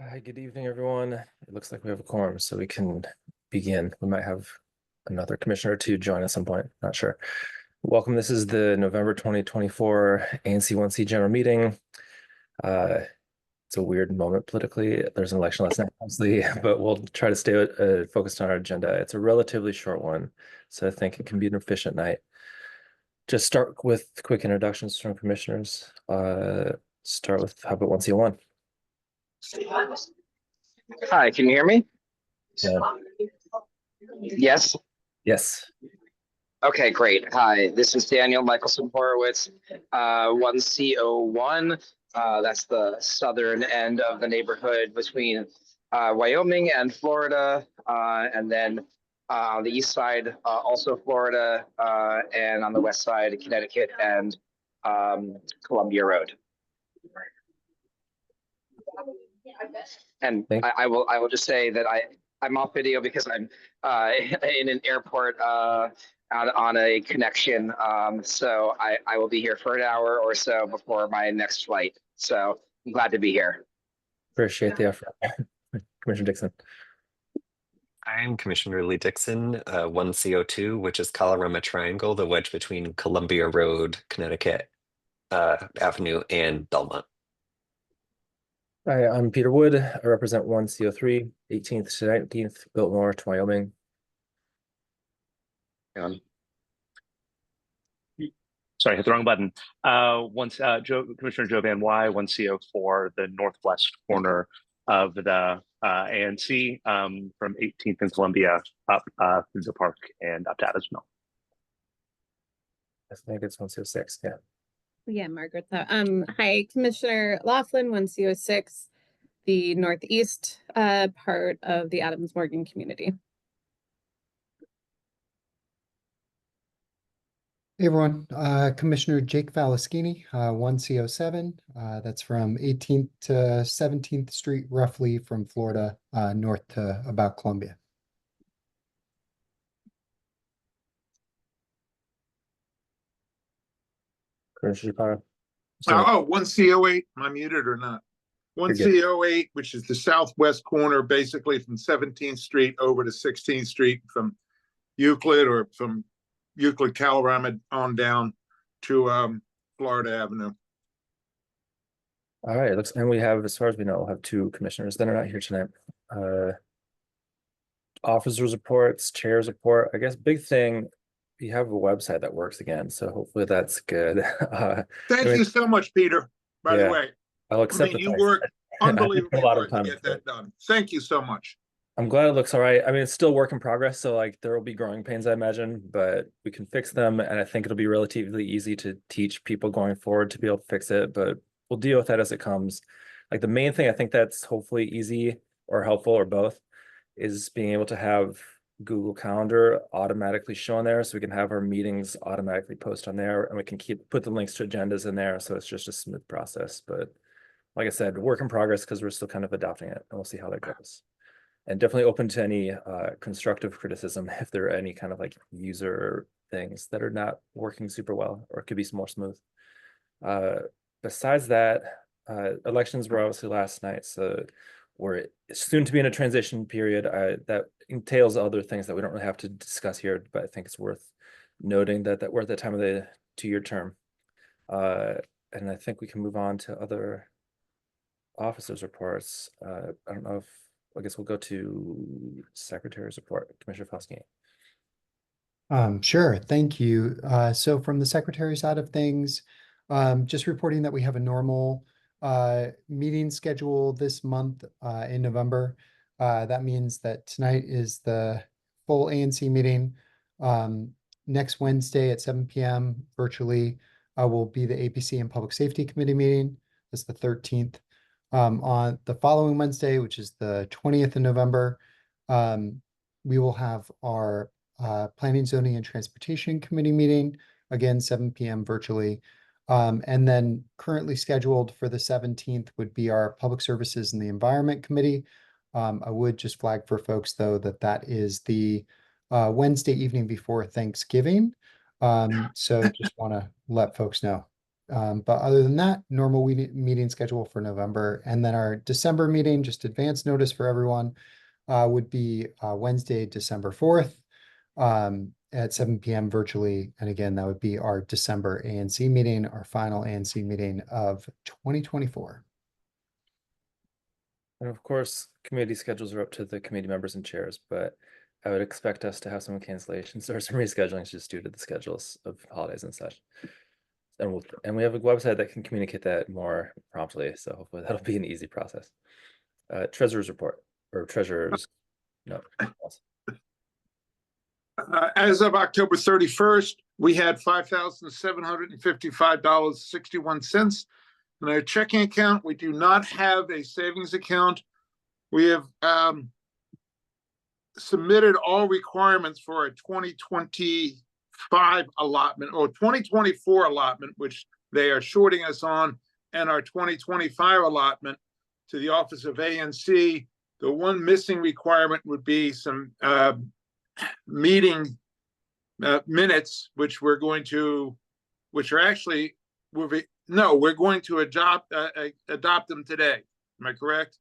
Hi, good evening, everyone. It looks like we have a quorum, so we can begin. We might have another commissioner to join at some point, not sure. Welcome. This is the November 2024 ANC 1C general meeting. It's a weird moment politically. There's an election last night, obviously, but we'll try to stay focused on our agenda. It's a relatively short one, so I think it can be an efficient night. Just start with quick introductions from commissioners. Start with how about 1C1? Hi, can you hear me? Yeah. Yes. Yes. Okay, great. Hi, this is Daniel Michelson Horowitz, 1CO1. That's the southern end of the neighborhood between Wyoming and Florida, and then on the east side, also Florida, and on the west side, Connecticut and Columbia Road. And I will just say that I'm off video because I'm in an airport out on a connection. So I will be here for an hour or so before my next flight. So I'm glad to be here. Appreciate the effort. Commissioner Dixon. I'm Commissioner Lee Dixon, 1CO2, which is Colorama Triangle, the wedge between Columbia Road, Connecticut Avenue, and Belmont. Hi, I'm Peter Wood. I represent 1CO3, 18th to 19th, Biltmore to Wyoming. Sorry, hit the wrong button. Commissioner Joe Van Wy, 1CO4, the northwest corner of the ANC, from 18th and Columbia up through the park and up to Adamsville. I think it's 1CO6, yeah. Yeah, Margaret. Hi, Commissioner Laughlin, 1CO6, the northeast part of the Adams Morgan community. Hey everyone, Commissioner Jake Valaschini, 1CO7. That's from 18th to 17th Street, roughly from Florida north to about Columbia. Commissioner Shapiro. Oh, 1CO8. Am I muted or not? 1CO8, which is the southwest corner, basically from 17th Street over to 16th Street, from Euclid or from Euclid, Colorama on down to Florida Avenue. All right, and we have, as far as we know, we'll have two commissioners that are not here tonight. Officers reports, chairs report. I guess big thing, we have a website that works again, so hopefully that's good. Thank you so much, Peter, by the way. I'll accept you worked unbelievably hard to get that done. Thank you so much. I'm glad it looks all right. I mean, it's still work in progress, so like there will be growing pains, I imagine, but we can fix them, and I think it'll be relatively easy to teach people going forward to be able to fix it, but we'll deal with that as it comes. Like the main thing I think that's hopefully easy or helpful or both is being able to have Google Calendar automatically show on there, so we can have our meetings automatically post on there, and we can put the links to agendas in there, so it's just a smooth process. But like I said, work in progress because we're still kind of adopting it, and we'll see how that goes. And definitely open to any constructive criticism if there are any kind of like user things that are not working super well or could be more smooth. Besides that, elections were obviously last night, so we're soon to be in a transition period that entails other things that we don't really have to discuss here, but I think it's worth noting that we're at the time of the 2-year term. And I think we can move on to other officers' reports. I don't know if, I guess we'll go to Secretary's report, Commissioner Foskey. Sure, thank you. So from the secretary side of things, just reporting that we have a normal meeting schedule this month in November. That means that tonight is the full ANC meeting. Next Wednesday at 7 p.m. virtually will be the APC and Public Safety Committee meeting. That's the 13th. On the following Wednesday, which is the 20th of November, we will have our Planning, Zoning, and Transportation Committee meeting, again, 7 p.m. virtually. And then currently scheduled for the 17th would be our Public Services and the Environment Committee. I would just flag for folks, though, that that is the Wednesday evening before Thanksgiving. So just want to let folks know. But other than that, normal meeting schedule for November. And then our December meeting, just advance notice for everyone, would be Wednesday, December 4th. At 7 p.m. virtually. And again, that would be our December ANC meeting, our final ANC meeting of 2024. And of course, committee schedules are up to the committee members and chairs, but I would expect us to have some cancellations or some reschedulings just due to the schedules of holidays and such. And we have a website that can communicate that more promptly, so hopefully that'll be an easy process. Treasurer's report, or treasurer's note. As of October 31st, we had $5,755.61 in our checking account. We do not have a savings account. We have submitted all requirements for a 2025 allotment or 2024 allotment, which they are shorting us on, and our 2025 allotment to the Office of ANC. The one missing requirement would be some meeting minutes, which we're going to adopt them today. Am I correct?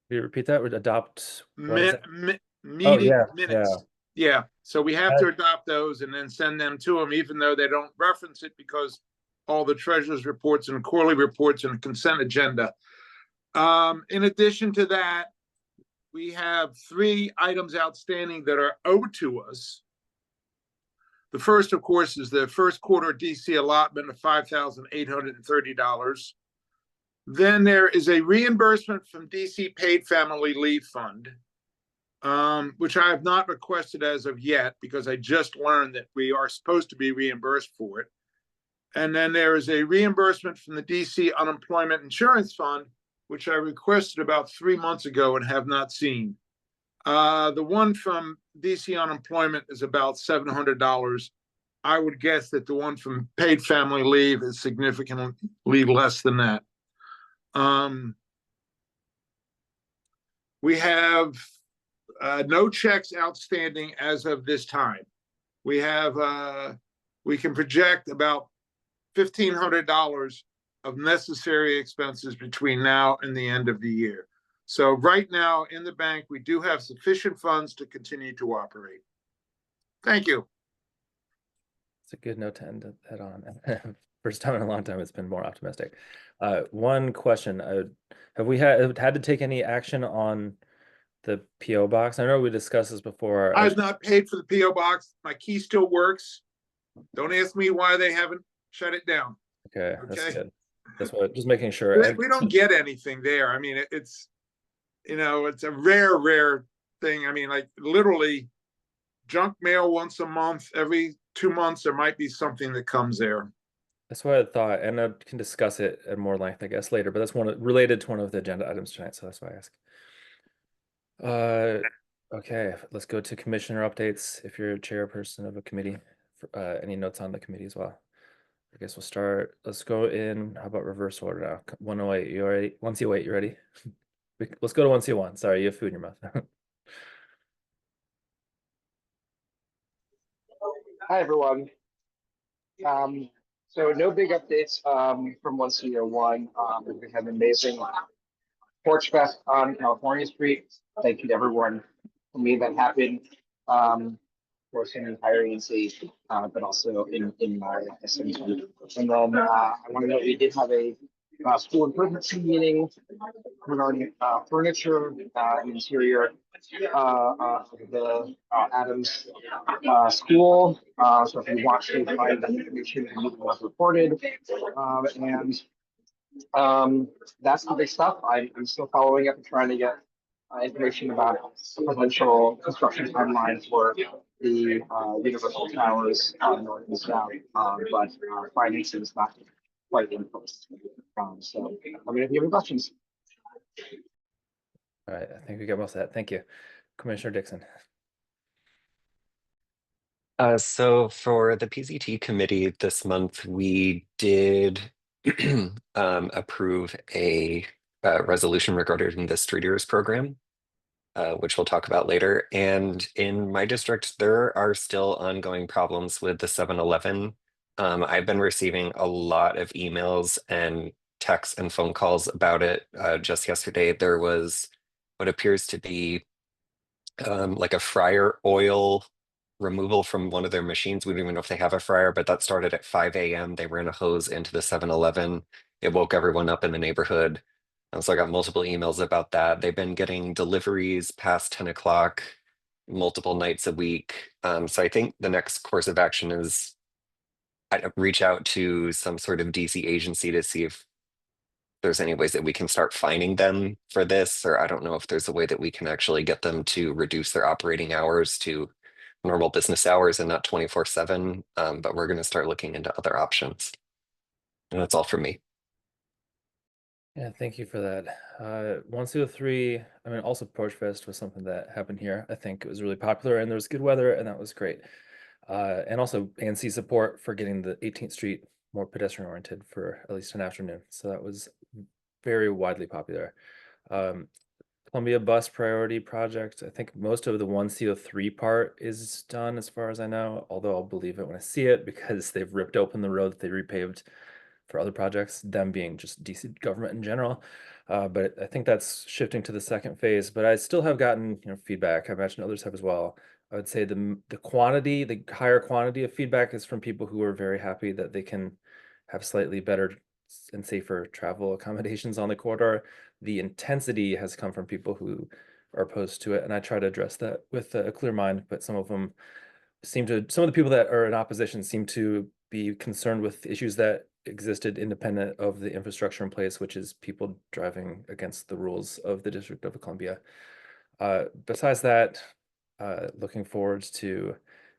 Can you repeat that? Would adopt Meeting yeah, minutes. Yeah. So we have to adopt those and then send them to them, even though they don't reference it, because all the treasurer's reports and quarterly reports and consent agenda. In addition to that, we have 3 items outstanding that are owed to us. The first, of course, is the first quarter DC allotment of $5,830. Then there is a reimbursement from DC Paid Family Leave Fund, which I have not requested as of yet because I just learned that we are supposed to be reimbursed for it. And then there is a reimbursement from the DC Unemployment Insurance Fund, which I requested about 3 months ago and have not seen. The one from DC Unemployment is about $700. I would guess that the one from Paid Family Leave is significantly less than that. We have no checks outstanding as of this time. We have we can project about $1,500 of necessary expenses between now and the end of the year. So right now in the bank, we do have sufficient funds to continue to operate. Thank you. It's a good note to end that on. First time in a long time it's been more optimistic. One question, have we had to take any action on the PO box? I know we discussed this before. I've not paid for the PO box. My key still works. Don't ask me why they haven't shut it down. Okay, that's good. That's what, just making sure. We don't get anything there. I mean, it's, you know, it's a rare thing. I mean, like literally junk mail once a month, every 2 months, there might be something that comes there. That's what I thought, and I can discuss it at more length, I guess, later. But that's related to one of the agenda items tonight, so that's why I ask. Okay, let's go to commissioner updates. If you're a chairperson of a committee, any notes on the committee as well? I guess we'll start. Let's go in. How about reverse order now? 108. You ready? 1C08. You ready? Let's go to 1C1. Sorry, you have food in your mouth. Hi, everyone. So no big updates from 1C01. We had an amazing Porch Fest on California Street. Thank you to everyone who made that happen. Of course, in the entire ANC, but also in my SMT. And then I want to note we did have a school improvement team meeting regarding furniture, interior of the Adams school. So if you want to find that information, the meeting was reported. And that's the big stuff. I'm still following up and trying to get information about potential construction timeline for the Universal Towers north and south, but financing is not quite in place. So let me know if you have any questions. All right, I think we got most of that. Thank you. Commissioner Dixon. So for the PZT committee this month, we did approve a resolution regarding the Streeters program, which we'll talk about later. And in my district, there are still ongoing problems with the 7-Eleven. I've been receiving a lot of emails and texts and phone calls about it. Just yesterday, there was what appears to be like a fryer oil removal from one of their machines. We don't even know if they have a fryer, but that started at 5 a.m. They ran a hose into the 7-Eleven. It woke everyone up in the neighborhood. And so I got multiple emails about that. They've been getting deliveries past 10 o'clock multiple nights a week. So I think the next course of action is I'd reach out to some sort of DC agency to see if there's any ways that we can start fining them for this, or I don't know if there's a way that we can actually get them to reduce their operating hours to normal business hours and not 24/7. But we're going to start looking into other options. And that's all for me. Yeah, thank you for that. 103, I mean, also Porch Fest was something that happened here. I think it was really popular and there was good weather and that was great. And also ANC support for getting the 18th Street more pedestrian oriented for at least an afternoon. So that was very widely popular. Columbia Bus Priority Project, I think most of the 1CO3 part is done as far as I know, although I'll believe it when I see it because they've ripped open the road that they repaved for other projects, them being just DC government in general. But I think that's shifting to the second phase. But I still have gotten feedback. I imagine others have as well. I would say the quantity, the higher quantity of feedback is from people who are very happy that they can have slightly better and safer travel accommodations on the corridor. The intensity has come from people who are opposed to it, and I try to address that with a clear mind. But some of them some of the people that are in opposition seem to be concerned with issues that existed independent of the infrastructure in place, which is people driving against the rules of the District of Columbia. Besides that, looking forward to,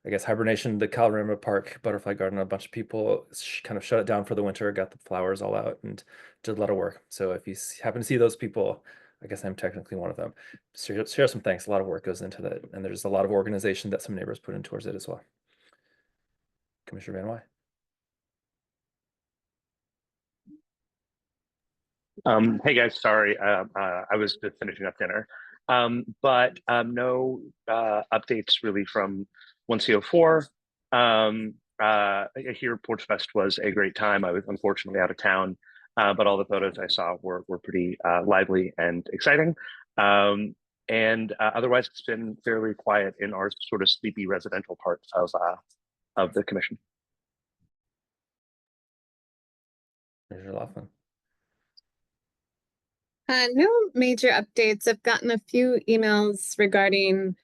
I guess, hibernation, the Calorama Park Butterfly Garden. A bunch of people kind of shut it down for the winter, got the flowers all out, and did a lot of work. So if you happen to see those people, I guess I'm technically one of them. Share some thanks. A lot of work goes into that, and there's a lot of organization that some neighbors put in towards it as well. Commissioner Van Wy. Hey guys, sorry, I was just finishing up dinner. But no updates really from 1CO4. Here, Porch Fest was a great time. I was unfortunately out of town, but all the photos I saw were pretty lively and exciting. And otherwise, it's been fairly quiet in our sort of sleepy residential part of the commission. Commissioner Laughlin. No major updates. I've gotten a few emails regarding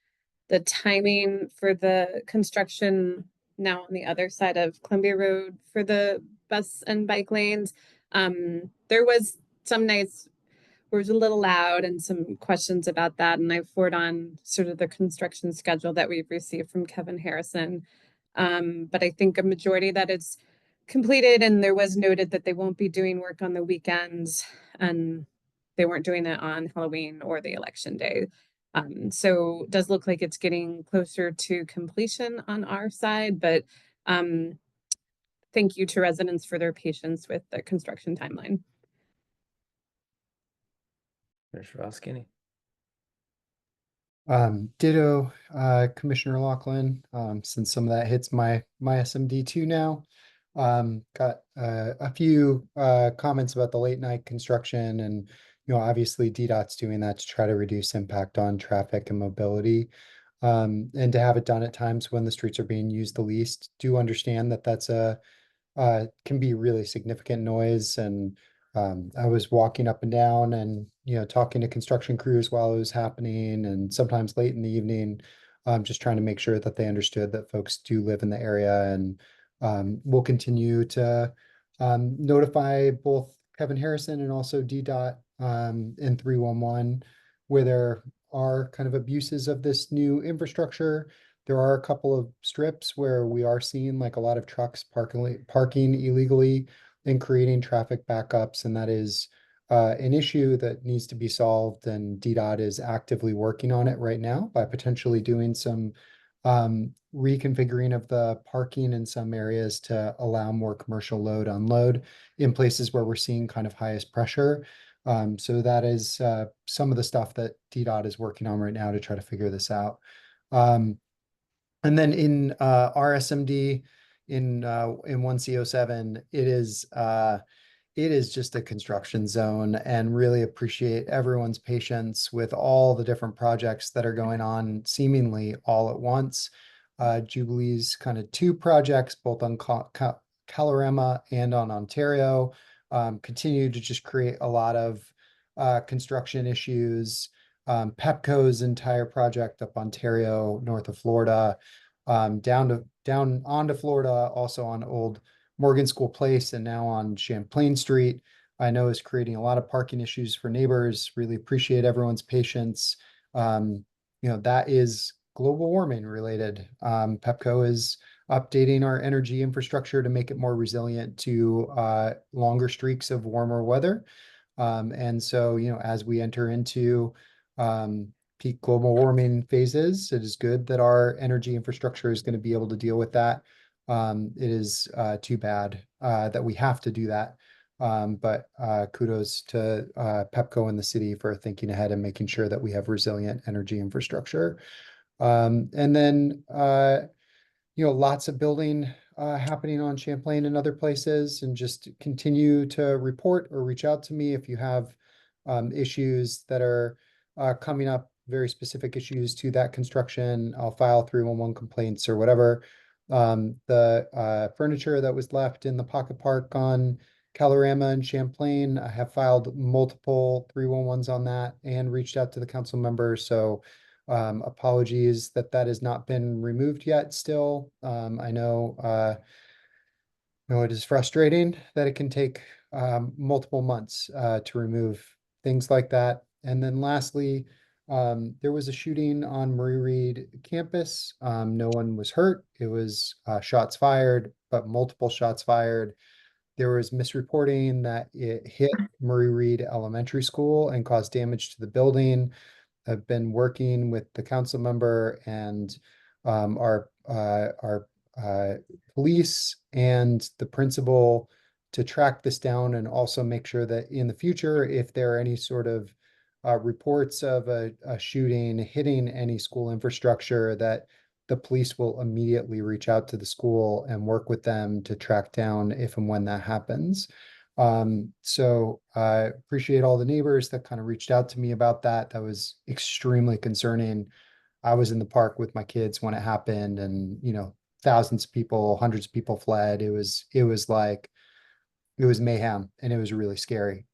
the timing for the construction now on the other side of Columbia Road for the bus and bike lanes. There was some nights where it was a little loud and some questions about that, and I forward on sort of the construction schedule that we've received from Kevin Harrison. But I think a majority that it's completed, and there was noted that they won't be doing work on the weekends, and they weren't doing it on Halloween or the election day. So it does look like it's getting closer to completion on our side, but thank you to residents for their patience with the construction timeline. Commissioner Roskini. Ditto, Commissioner Lachlan, since some of that hits my SMD too now. Got a few comments about the late night construction, and obviously DDOT's doing that to try to reduce impact on traffic and mobility, and to have it done at times when the streets are being used the least. Do understand that that's can be really significant noise, and I was walking up and down and, talking to construction crews while it was happening and sometimes late in the evening, just trying to make sure that they understood that folks do live in the area. And we'll continue to notify both Kevin Harrison and also DDOT in 311 where there are kind of abuses of this new infrastructure. There are a couple of strips where we are seeing like a lot of trucks parking illegally and creating traffic backups, and that is an issue that needs to be solved. And DDOT is actively working on it right now by potentially doing some reconfiguring of the parking in some areas to allow more commercial load unload in places where we're seeing kind of highest pressure. So that is some of the stuff that DDOT is working on right now to try to figure this out. And then in RSMD in 1C07, it is just a construction zone, and really appreciate everyone's patience with all the different projects that are going on seemingly all at once. Jubilee's kind of two projects, both on Calorama and on Ontario, continue to just create a lot of construction issues. Pepco's entire project up Ontario, north of Florida, down onto Florida, also on Old Morgan School Place and now on Champlain Street, I know is creating a lot of parking issues for neighbors. Really appreciate everyone's patience. That is global warming related. Pepco is updating our energy infrastructure to make it more resilient to longer streaks of warmer weather. And so, as we enter into peak global warming phases, it is good that our energy infrastructure is going to be able to deal with that. It is too bad that we have to do that. But kudos to Pepco and the city for thinking ahead and making sure that we have resilient energy infrastructure. And then, lots of building happening on Champlain and other places, and just continue to report or reach out to me if you have issues that are coming up, very specific issues to that construction. I'll file 311 complaints or whatever. The furniture that was left in the Pocket Park on Calorama and Champlain, I have filed multiple 311s on that and reached out to the council members. So apologies that has not been removed yet still. I know it is frustrating that it can take multiple months to remove things like that. And then lastly, there was a shooting on Murray Reed campus. No one was hurt. It was shots fired, but multiple shots fired. There was misreporting that it hit Murray Reed Elementary School and caused damage to the building. I've been working with the council member and our police and the principal to track this down, and also make sure that in the future, if there are any sort of reports of a shooting hitting any school infrastructure, that the police will immediately reach out to the school and work with them to track down if and when that happens. So I appreciate all the neighbors that kind of reached out to me about that. That was extremely concerning. I was in the park with my kids when it happened, and thousands of people, hundreds of people fled. It was mayhem, and it was really scary.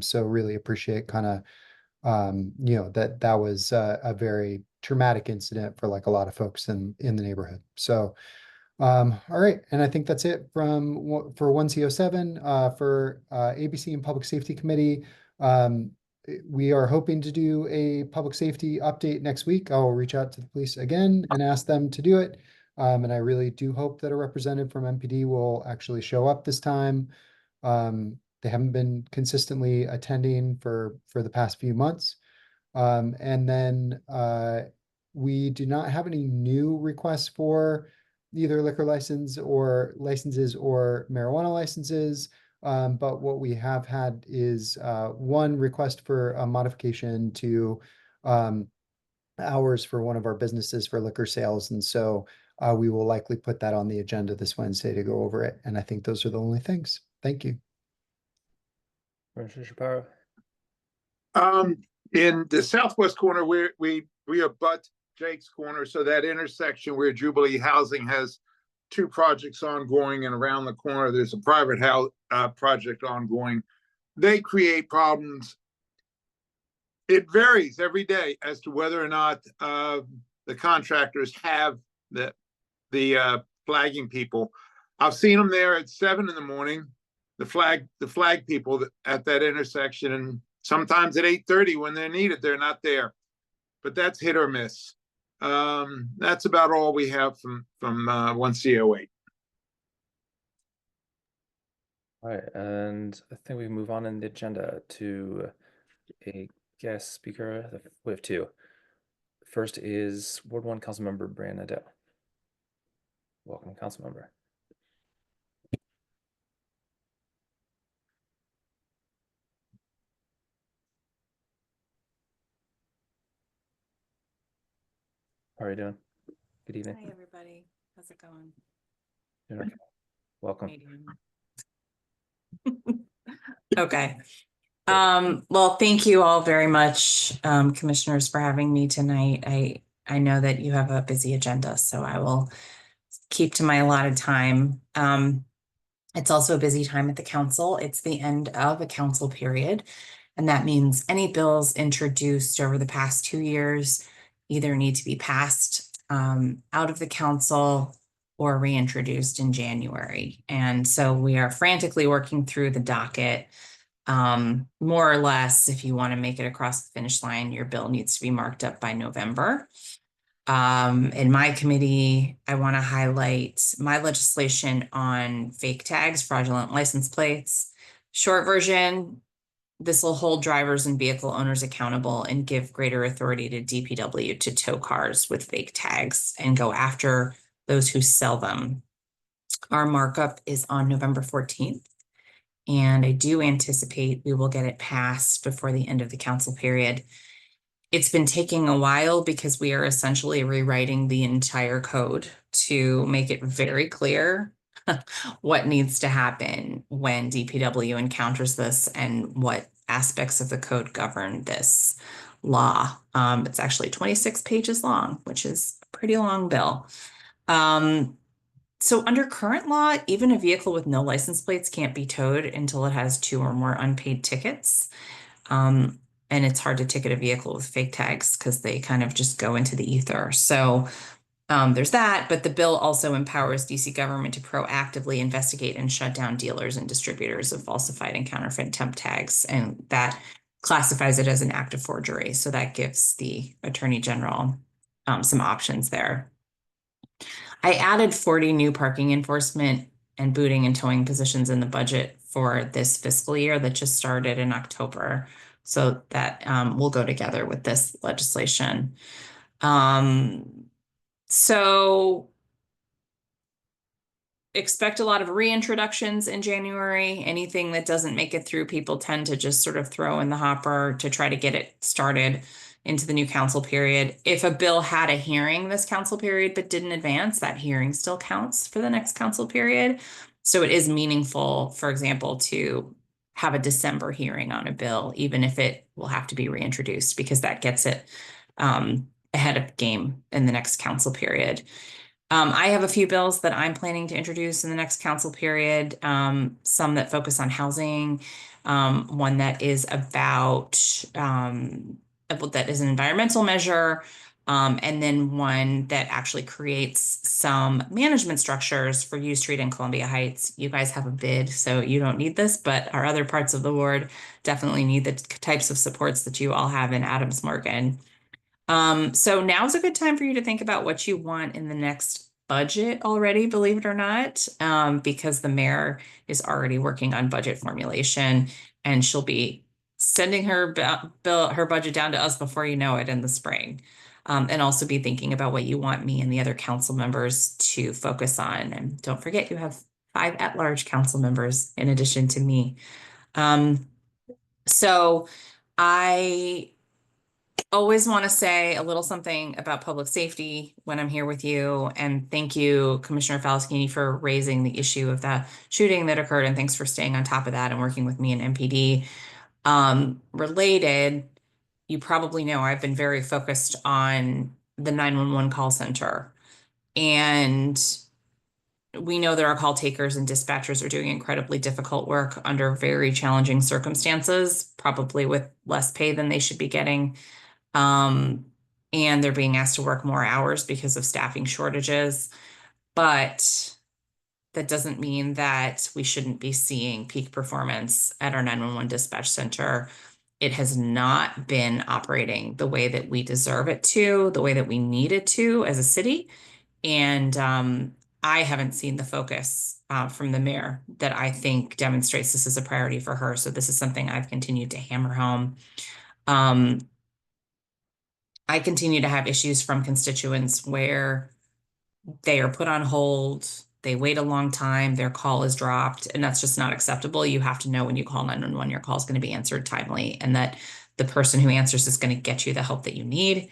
So really appreciate kind of that was a very traumatic incident for like a lot of folks in the neighborhood. So all right, and I think that's it for 1C07 for ABC and Public Safety Committee. We are hoping to do a public safety update next week. I'll reach out to the police again and ask them to do it. And I really do hope that a representative from MPD will actually show up this time. They haven't been consistently attending for the past few months. And then we do not have any new requests for either liquor licenses or marijuana licenses. But what we have had is one request for a modification to hours for one of our businesses for liquor sales. And so we will likely put that on the agenda this Wednesday to go over it. And I think those are the only things. Thank you. Commissioner Shapiro. In the southwest corner, we abut Jake's Corner, so that intersection where Jubilee Housing has two projects ongoing, and around the corner there's a private house project ongoing. they create problems. It varies every day as to whether or not the contractors have the flagging people. I've seen them there at 7 in the morning, the flag people at that intersection, and sometimes at 8:30 when they're needed, they're not there. But that's hit or miss. That's about all we have from 1C08. All right, and I think we move on in the agenda to a guest speaker. We have two. First is Ward 1 Councilmember Brianna Adele. Welcome, Councilmember. How are you doing? Good evening. Hi, everybody. How's it going? Doing okay. Welcome. Okay. Well, thank you all very much, commissioners, for having me tonight. I know that you have a busy agenda, so I will keep to my allotted time. It's also a busy time at the council. It's the end of a council period, and that means any bills introduced over the past 2 years either need to be passed out of the council or reintroduced in January. And so we are frantically working through the docket. More or less, if you want to make it across the finish line, your bill needs to be marked up by November. In my committee, I want to highlight my legislation on fake tags, fraudulent license plates. Short version, this will hold drivers and vehicle owners accountable and give greater authority to DPW to tow cars with fake tags and go after those who sell them. Our markup is on November 14th. And I do anticipate we will get it passed before the end of the council period. It's been taking a while because we are essentially rewriting the entire code to make it very clear what needs to happen when DPW encounters this and what aspects of the code govern this law. It's actually 26 pages long, which is a pretty long bill. So under current law, even a vehicle with no license plates can't be towed until it has 2 or more unpaid tickets. And it's hard to ticket a vehicle with fake tags because they kind of just go into the ether. So there's that, but the bill also empowers DC government to proactively investigate and shut down dealers and distributors of falsified and counterfeit temp tags. And that classifies it as an act of forgery. So that gives the Attorney General some options there. I added 40 new parking enforcement and booting and towing positions in the budget for this fiscal year that just started in October. So that will go together with this legislation. So expect a lot of reintroductions in January. Anything that doesn't make it through, people tend to just sort of throw in the hopper to try to get it started into the new council period. If a bill had a hearing this council period but didn't advance, that hearing still counts for the next council period. So it is meaningful, for example, to have a December hearing on a bill, even if it will have to be reintroduced, because that gets it ahead of game in the next council period. I have a few bills that I'm planning to introduce in the next council period, some that focus on housing, one that is about, that is an environmental measure, and then one that actually creates some management structures for U Street and Columbia Heights. You guys have a bid, so you don't need this, but our other parts of the ward definitely need the types of supports that you all have in Adams Morgan. So now's a good time for you to think about what you want in the next budget already, believe it or not, because the mayor is already working on budget formulation and she'll be sending her budget down to us before you know it in the spring. And also be thinking about what you want me and the other council members to focus on. And don't forget, you have 5 at-large council members in addition to me. So I always want to say a little something about public safety when I'm here with you. And thank you, Commissioner Falaskini, for raising the issue of that shooting that occurred. And thanks for staying on top of that and working with me and MPD. Related, you probably know I've been very focused on the 911 call center. And we know that our call takers and dispatchers are doing incredibly difficult work under very challenging circumstances, probably with less pay than they should be getting. And they're being asked to work more hours because of staffing shortages. But that doesn't mean that we shouldn't be seeing peak performance at our 911 dispatch center. It has not been operating the way that we deserve it to, the way that we need it to as a city. And I haven't seen the focus from the mayor that I think demonstrates this is a priority for her. So this is something I've continued to hammer home. I continue to have issues from constituents where they are put on hold, they wait a long time, their call is dropped, and that's just not acceptable. You have to know when you call 911, your call is going to be answered timely, and that the person who answers is going to get you the help that you need.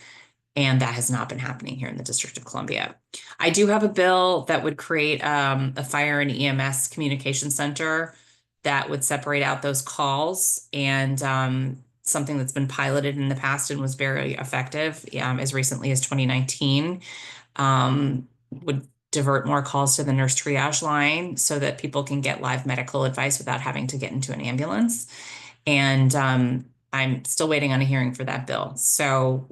And that has not been happening here in the District of Columbia. I do have a bill that would create a fire and EMS communication center that would separate out those calls, and something that's been piloted in the past and was very effective as recently as 2019. Would divert more calls to the nurse triage line so that people can get live medical advice without having to get into an ambulance. And I'm still waiting on a hearing for that bill. So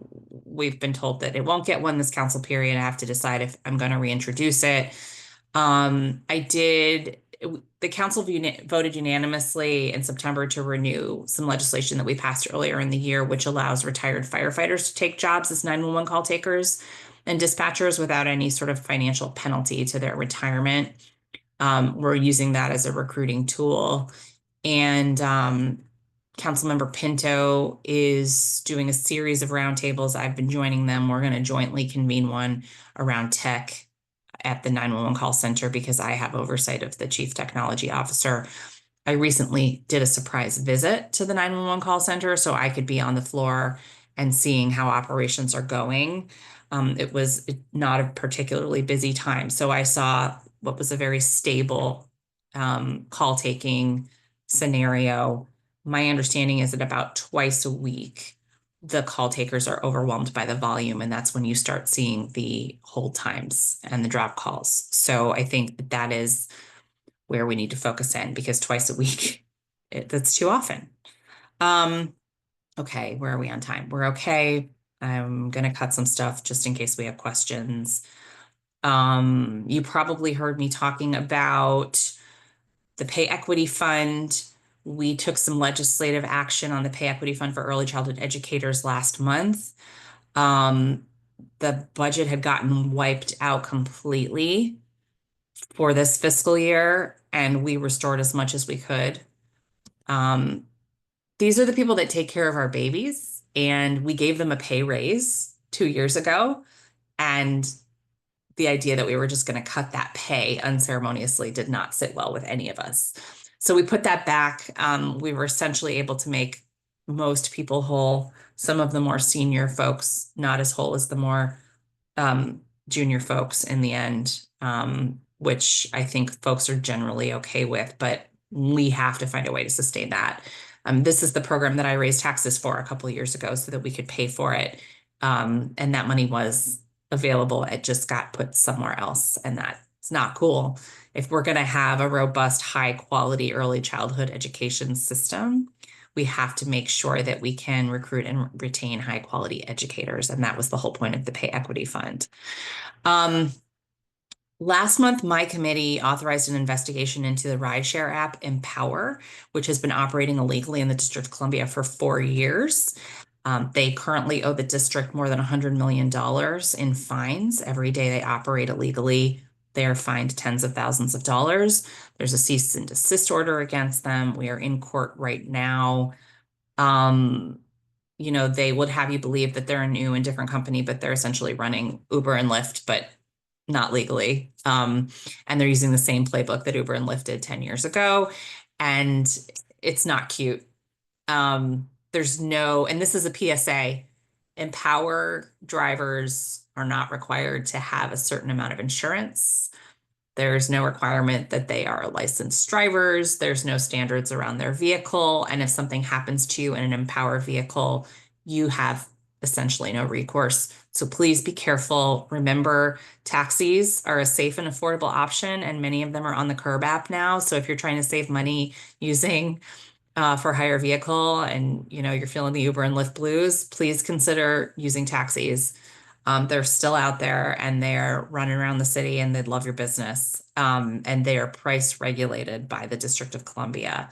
we've been told that it won't get one this council period. I have to decide if I'm going to reintroduce it. The council voted unanimously in September to renew some legislation that we passed earlier in the year, which allows retired firefighters to take jobs as 911 call takers and dispatchers without any sort of financial penalty to their retirement. We're using that as a recruiting tool. And Councilmember Pinto is doing a series of roundtables. I've been joining them. We're going to jointly convene one around tech at the 911 call center because I have oversight of the chief technology officer. I recently did a surprise visit to the 911 call center so I could be on the floor and seeing how operations are going. It was not a particularly busy time. So I saw what was a very stable call taking scenario. My understanding is that about twice a week, the call takers are overwhelmed by the volume, and that's when you start seeing the hold times and the drop calls. So I think that is where we need to focus in, because twice a week, that's too often. Okay, where are we on time? We're okay. I'm going to cut some stuff just in case we have questions. You probably heard me talking about the Pay Equity Fund. We took some legislative action on the Pay Equity Fund for early childhood educators last month. The budget had gotten wiped out completely for this fiscal year, and we restored as much as we could. These are the people that take care of our babies, and we gave them a pay raise 2 years ago. And the idea that we were just going to cut that pay unceremoniously did not sit well with any of us. So we put that back. We were essentially able to make most people whole. Some of the more senior folks, not as whole as the more junior folks in the end, which I think folks are generally okay with, but we have to find a way to sustain that. This is the program that I raised taxes for a couple of years ago so that we could pay for it. And that money was available. It just got put somewhere else, and that's not cool. If we're going to have a robust, high quality early childhood education system, we have to make sure that we can recruit and retain high quality educators. And that was the whole point of the Pay Equity Fund. Last month, my committee authorized an investigation into the rideshare app Empower, which has been operating illegally in the District of Columbia for 4 years. They currently owe the district more than $100 million in fines. Every day they operate illegally, they are fined tens of thousands of dollars. There's a cease and desist order against them. We are in court right now. They would have you believe that they're a new and different company, but they're essentially running Uber and Lyft, but not legally. And they're using the same playbook that Uber and Lyft did 10 years ago. And it's not cute. And this is a PSA, Empower drivers are not required to have a certain amount of insurance. There's no requirement that they are licensed drivers. There's no standards around their vehicle. And if something happens to you in an Empower vehicle, you have essentially no recourse. So please be careful. Remember, taxis are a safe and affordable option, and many of them are on the Curb app now. So if you're trying to save money using for hire vehicle and you're feeling the Uber and Lyft blues, please consider using taxis. They're still out there and they're running around the city and they'd love your business. And they are price regulated by the District of Columbia.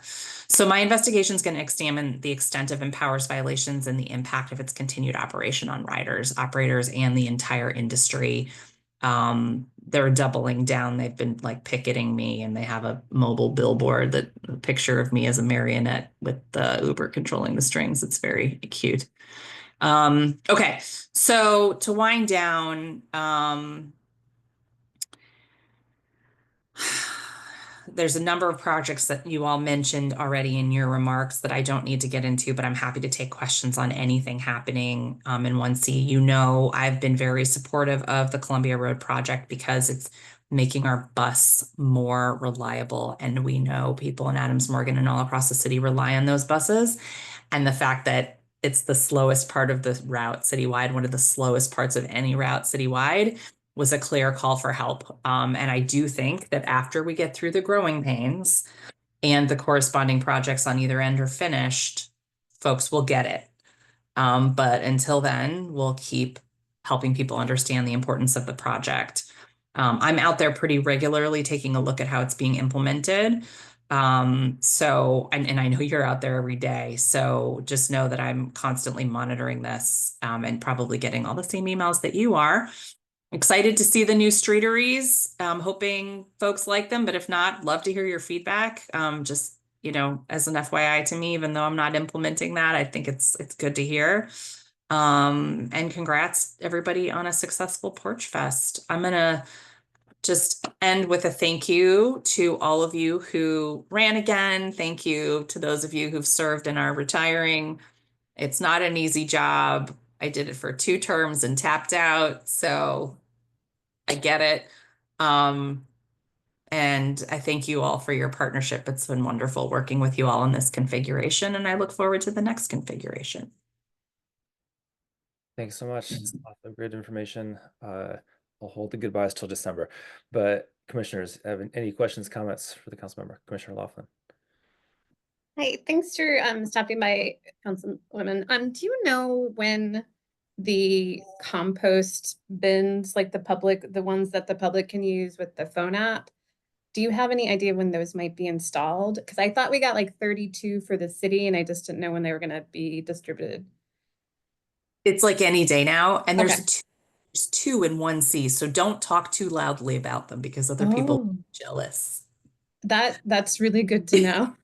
So my investigation is going to examine the extent of Empower's violations and the impact of its continued operation on riders, operators, and the entire industry. They're doubling down. They've been like picketing me, and they have a mobile billboard that a picture of me as a marionette with the Uber controlling the strings. It's very cute. Okay, so to wind down, there's a number of projects that you all mentioned already in your remarks that I don't need to get into, but I'm happy to take questions on anything happening in 1C. I've been very supportive of the Columbia Road project because it's making our bus more reliable. And we know people in Adams Morgan and all across the city rely on those buses. And the fact that it's the slowest part of the route citywide, one of the slowest parts of any route citywide, was a clear call for help. And I do think that after we get through the growing pains and the corresponding projects on either end are finished, folks will get it. But until then, we'll keep helping people understand the importance of the project. I'm out there pretty regularly taking a look at how it's being implemented. And I know you're out there every day. So just know that I'm constantly monitoring this and probably getting all the same emails that you are. Excited to see the new streeteries. Hoping folks like them, but if not, love to hear your feedback. Just, as an FYI to me, even though I'm not implementing that, I think it's good to hear. And congrats everybody on a successful Porch Fest. I'm gonna just end with a thank you to all of you who ran again. Thank you to those of you who've served and are retiring. It's not an easy job. I did it for 2 terms and tapped out, so I get it. And I thank you all for your partnership. It's been wonderful working with you all in this configuration, and I look forward to the next configuration. Thanks so much. Lots of great information. I'll hold the goodbyes till December. But commissioners, have any questions, comments for the council member? Commissioner Laughlin. Hi, thanks for stopping by, Councilwoman. Do you know when the compost bins, like the ones that the public can use with the phone app, do you have any idea when those might be installed? Because I thought we got like 32 for the city, and I just didn't know when they were going to be distributed. It's like any day now, and Okay. there's 2 in 1C, so don't talk too loudly about them because other people Oh, are jealous. that's really good to know.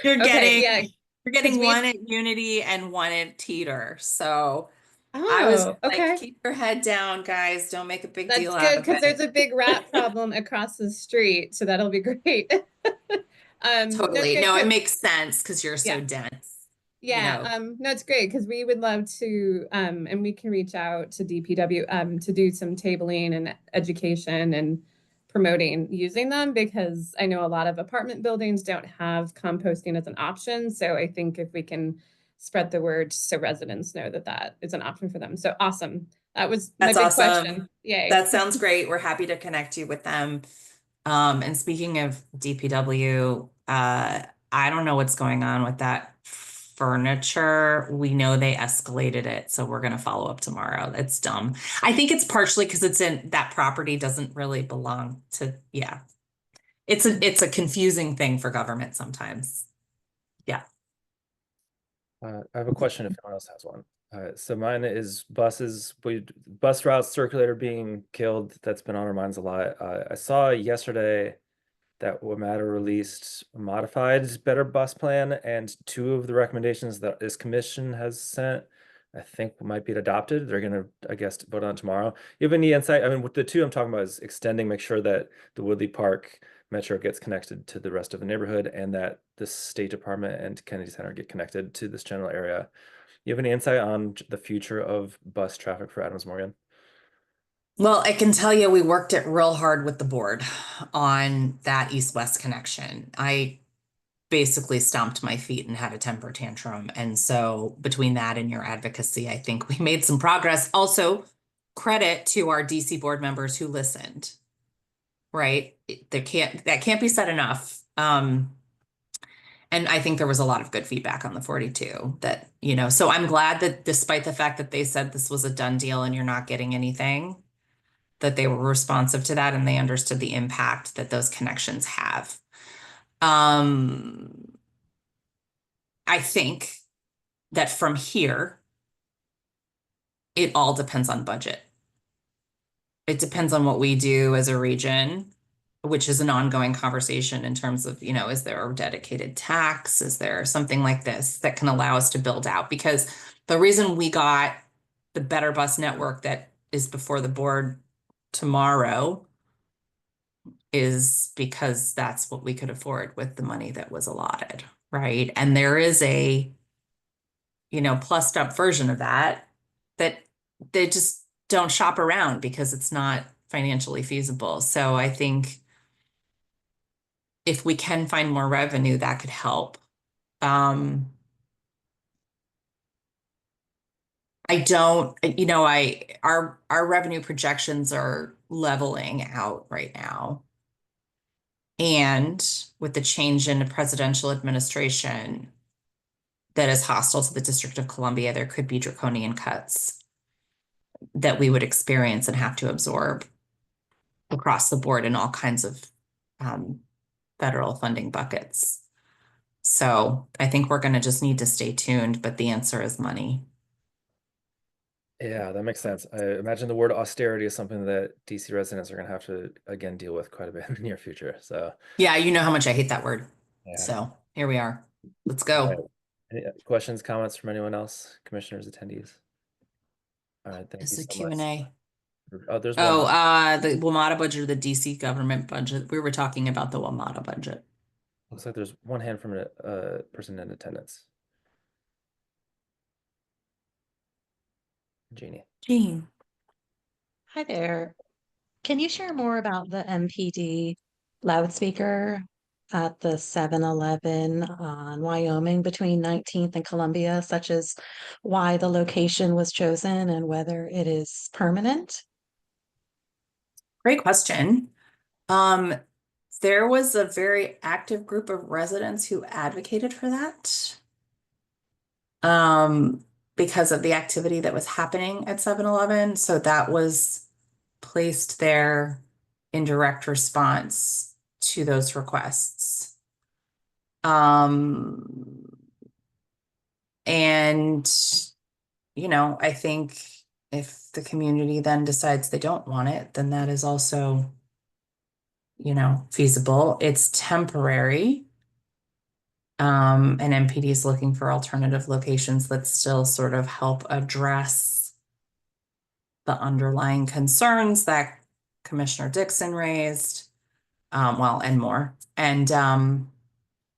You're Okay, getting yeah. you're getting 'Cause one at Unity and one at Teeter. So I was Oh, like, okay. keep your head down, guys. Don't make a big That's deal out good of because there's it. a big rat problem across the street, so that'll be great. No, Totally. good. No, it makes sense because you're so Yeah. dense. Yeah, no, it's great because we would love to, and we can reach out to DPW to do some tabling and education and promoting using them, because I know a lot of apartment buildings don't have composting as an option. So I think if we can spread the word so residents know that that is an option for them. So awesome. That was my That's big awesome. question. Yay. That sounds great. We're happy to connect you with them. And speaking of DPW, I don't know what's going on with that furniture. We know they escalated it, so we're gonna follow up tomorrow. That's dumb. I think it's partially because it's in that property doesn't really belong to, yeah. It's a confusing thing for government sometimes. Yeah. I have a question if anyone else has one. So mine is buses. Bus routes circulator being killed. That's been on our minds a lot. I saw yesterday that WMATA released a modified better bus plan, and 2 of the recommendations that this commission has sent, I think, might be adopted. They're gonna, I guess, vote on tomorrow. You have any insight? I mean, with the 2 I'm talking about is extending, make sure that the Woodley Park Metro gets connected to the rest of the neighborhood, and that the State Department and Kennedy Center get connected to this general area. You have any insight on the future of bus traffic for Adams Morgan? Well, I can tell you we worked it real hard with the board on that east-west connection. I basically stomped my feet and had a temper tantrum. And so between that and your advocacy, I think we made some progress. Also, credit to our DC board members who listened, right? That can't be said enough. And I think there was a lot of good feedback on the 42 that, so I'm glad that despite the fact that they said this was a done deal and you're not getting anything, that they were responsive to that and they understood the impact that those connections have. I think that from here, it all depends on budget. It depends on what we do as a region, which is an ongoing conversation in terms of, is there a dedicated tax? Is there something like this that can allow us to build out? Because the reason we got the Better Bus Network that is before the board tomorrow is because that's what we could afford with the money that was allotted, right? And there is a, plussed up version of that they just don't shop around because it's not financially feasible. So I think if we can find more revenue, that could help. Our revenue projections are leveling out right now. And with the change in the presidential administration that is hostile to the District of Columbia, there could be draconian cuts that we would experience and have to absorb across the board in all kinds of federal funding buckets. So I think we're going to just need to stay tuned, but the answer is money. Yeah, that makes sense. I imagine the word austerity is something that DC residents are going to have to, again, deal with quite a bit in the near future. So yeah, you know how much I hate that word. yeah. So here we are. Let's go. Right. Any questions, comments from anyone else, commissioners, attendees? All right, thank It's you the so much. Q&A. Oh, there's one. The WMATA budget or the DC government budget. We were talking about the WMATA budget. Looks like there's one hand from a person in attendance. Jean. Hi there. Can you share more about the MPD loudspeaker at the 7-Eleven on Wyoming between 19th and Columbia, such as why the location was chosen and whether it is permanent? Great question. There was a very active group of residents who advocated for that. Because of the activity that was happening at 7-Eleven. So that was placed there in direct response to those requests. And, I think if the community then decides they don't want it, then that is also, feasible. It's temporary. And MPD is looking for alternative locations that still sort of help address the underlying concerns that Commissioner Dixon raised, and more. And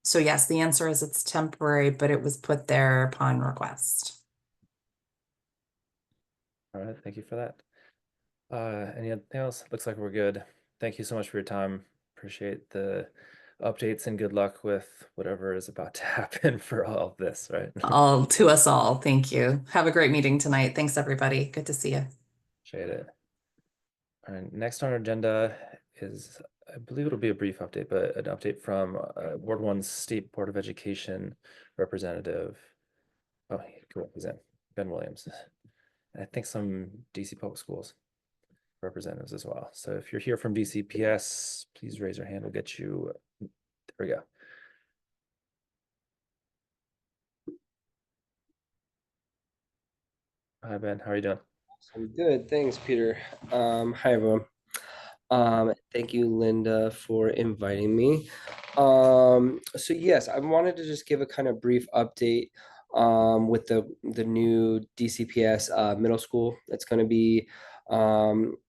so yes, the answer is it's temporary, but it was put there upon request. All right, thank you for that. Anything else? Looks like we're good. Thank you so much for your time. Appreciate the updates and good luck with whatever is about to happen for all of this, right? All to us all. Thank you. Have a great meeting tonight. Thanks, everybody. Good to see you. Appreciate it. All right, next on our agenda is, I believe it'll be a brief update, but an update from Ward 1's State Board of Education representative. Oh, cool, he's in. Ben Williams. And I think some DC Public Schools representatives as well. So if you're here from DCPS, please raise your hand. We'll get you. There we go. Hi, Ben. How are you doing? I'm good. Thanks, Peter. Hi, everyone. Thank you, Linda, for inviting me. So yes, I wanted to just give a kind of brief update with the new DCPS middle school that's going to be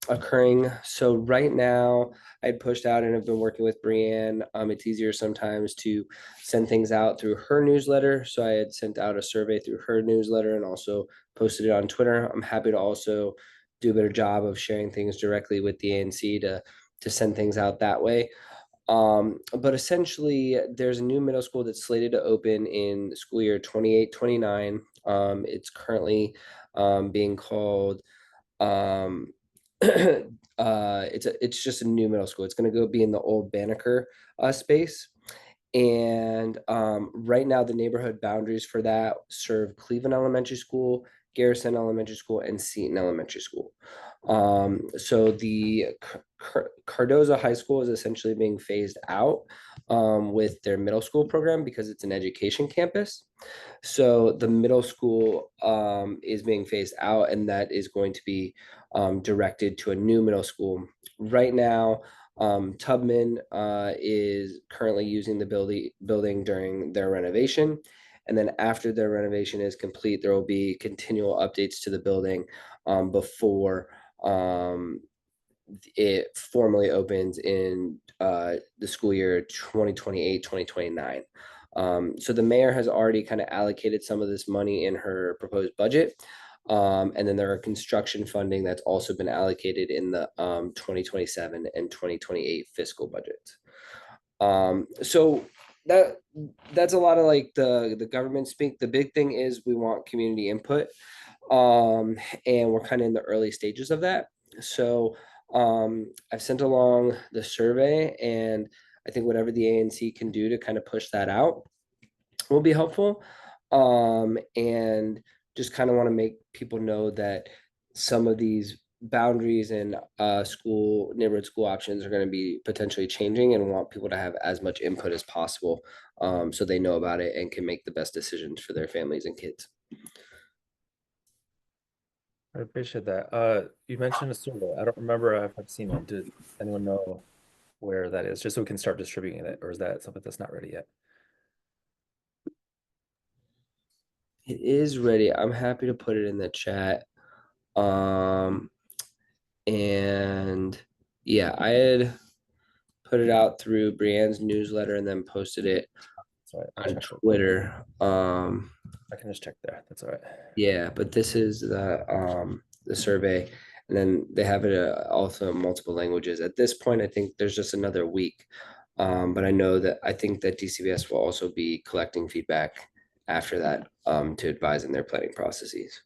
occurring. So right now I pushed out and have been working with Brianne. It's easier sometimes to send things out through her newsletter. So I had sent out a survey through her newsletter and also posted it on Twitter. I'm happy to also do a better job of sharing things directly with the ANC to send things out that way. But essentially, there's a new middle school that's slated to open in school year 28-29. It's currently being called it's just a new middle school. It's going to go be in the old Banneker space. And right now, the neighborhood boundaries for that serve Cleveland Elementary School, Garrison Elementary School, and Seton Elementary School. So the Cardozo High School is essentially being phased out with their middle school program because it's an education campus. So the middle school is being phased out, and that is going to be directed to a new middle school. Right now, Tubman is currently using the building during their renovation. And then after their renovation is complete, there will be continual updates to the building before it formally opens in the school year 2028-2029. So the mayor has already kind of allocated some of this money in her proposed budget. And then there are construction funding that's also been allocated in the 2027 and 2028 fiscal budgets. So that's a lot of like the government speak. The big thing is we want community input. And we're kind of in the early stages of that. So I've sent along the survey, and I think whatever the ANC can do to kind of push that out will be helpful. And just kind of want to make people know that some of these boundaries and neighborhood school options are going to be potentially changing, and want people to have as much input as possible so they know about it and can make the best decisions for their families and kids. I appreciate that. You mentioned a survey. I don't remember if I've seen it. Did anyone know where that is? Just so we can start distributing it, or is that something that's not ready yet? It is ready. I'm happy to put it in the chat. And yeah, I had put it out through Brienne's newsletter and then posted it on Twitter. I can just check there. That's all right. Yeah, but this is the survey, and then they have it also in multiple languages. At this point, I think there's just another week. But I think that DCBS will also be collecting feedback after that to advise in their planning processes.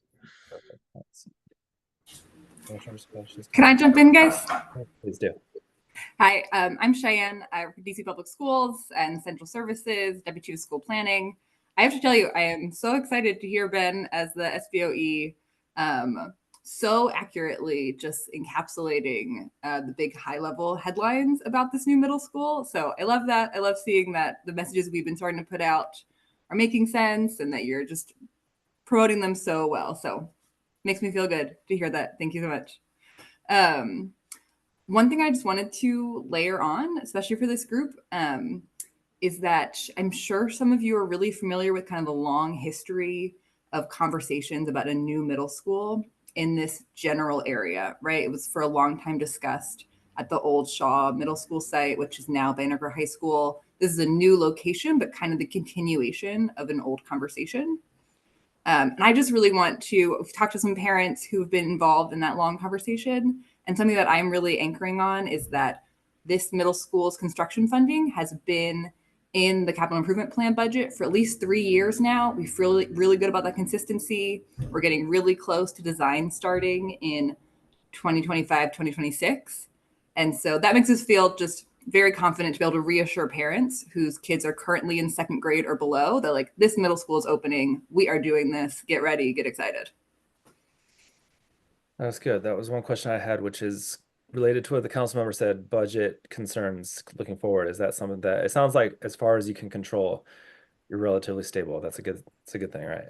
Perfect. Thanks. Can I jump in, guys? Please do. Hi, I'm Cheyenne. I work for DC Public Schools and Central Services, Deputy Chief of School Planning. I have to tell you, I am so excited to hear Ben as the SBOE so accurately just encapsulating the big high-level headlines about this new middle school. So I love that. I love seeing that the messages we've been starting to put out are making sense and that you're just promoting them so well. So makes me feel good to hear that. Thank you so much. One thing I just wanted to layer on, especially for this group, is that I'm sure some of you are really familiar with kind of the long history of conversations about a new middle school in this general area, right? It was for a long time discussed at the old Shaw Middle School site, which is now Banneker High School. This is a new location, but kind of the continuation of an old conversation. And I just really want to talk to some parents who've been involved in that long conversation. And something that I'm really anchoring on is that this middle school's construction funding has been in the capital improvement plan budget for at least 3 years now. We feel really good about that consistency. We're getting really close to design starting in 2025, 2026. And so that makes us feel just very confident to be able to reassure parents whose kids are currently in second grade or below that like this middle school is opening. We are doing this. Get ready, get excited. That's good. That was one question I had, which is related to what the council member said, budget concerns looking forward. Is that something that it sounds like as far as you can control, you're relatively stable? It's a good thing, right?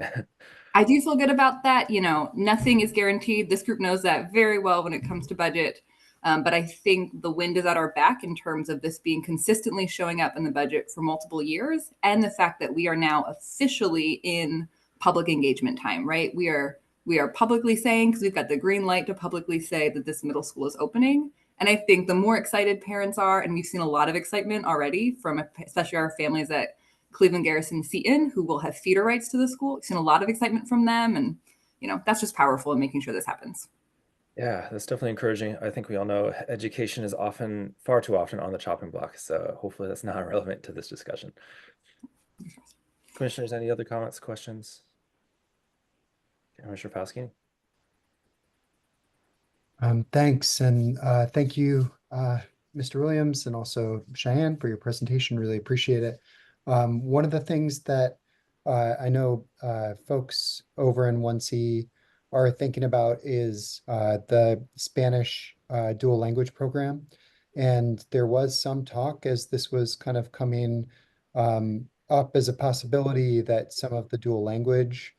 I do feel good about that. You know, nothing is guaranteed. This group knows that very well when it comes to budget. But I think the wind is at our back in terms of this being consistently showing up in the budget for multiple years, and the fact that we are now officially in public engagement time, right? We are publicly saying, because we've got the green light to publicly say that this middle school is opening. And I think the more excited parents are, and we've seen a lot of excitement already from especially our families at Cleveland, Garrison, Seton, who will have feeder rights to the school. We've seen a lot of excitement from them. And, you know, that's just powerful in making sure this happens. Yeah, that's definitely encouraging. I think we all know education is often, far too often, on the chopping block. So hopefully that's not relevant to this discussion. Commissioners, any other comments, questions? Commissioner Paskin? Thanks, and thank you, Mr. Williams, and also Cheyenne for your presentation. Really appreciate it. One of the things that I know folks over in 1C are thinking about is the Spanish dual language program. And there was some talk as this was kind of coming up as a possibility that some of the dual language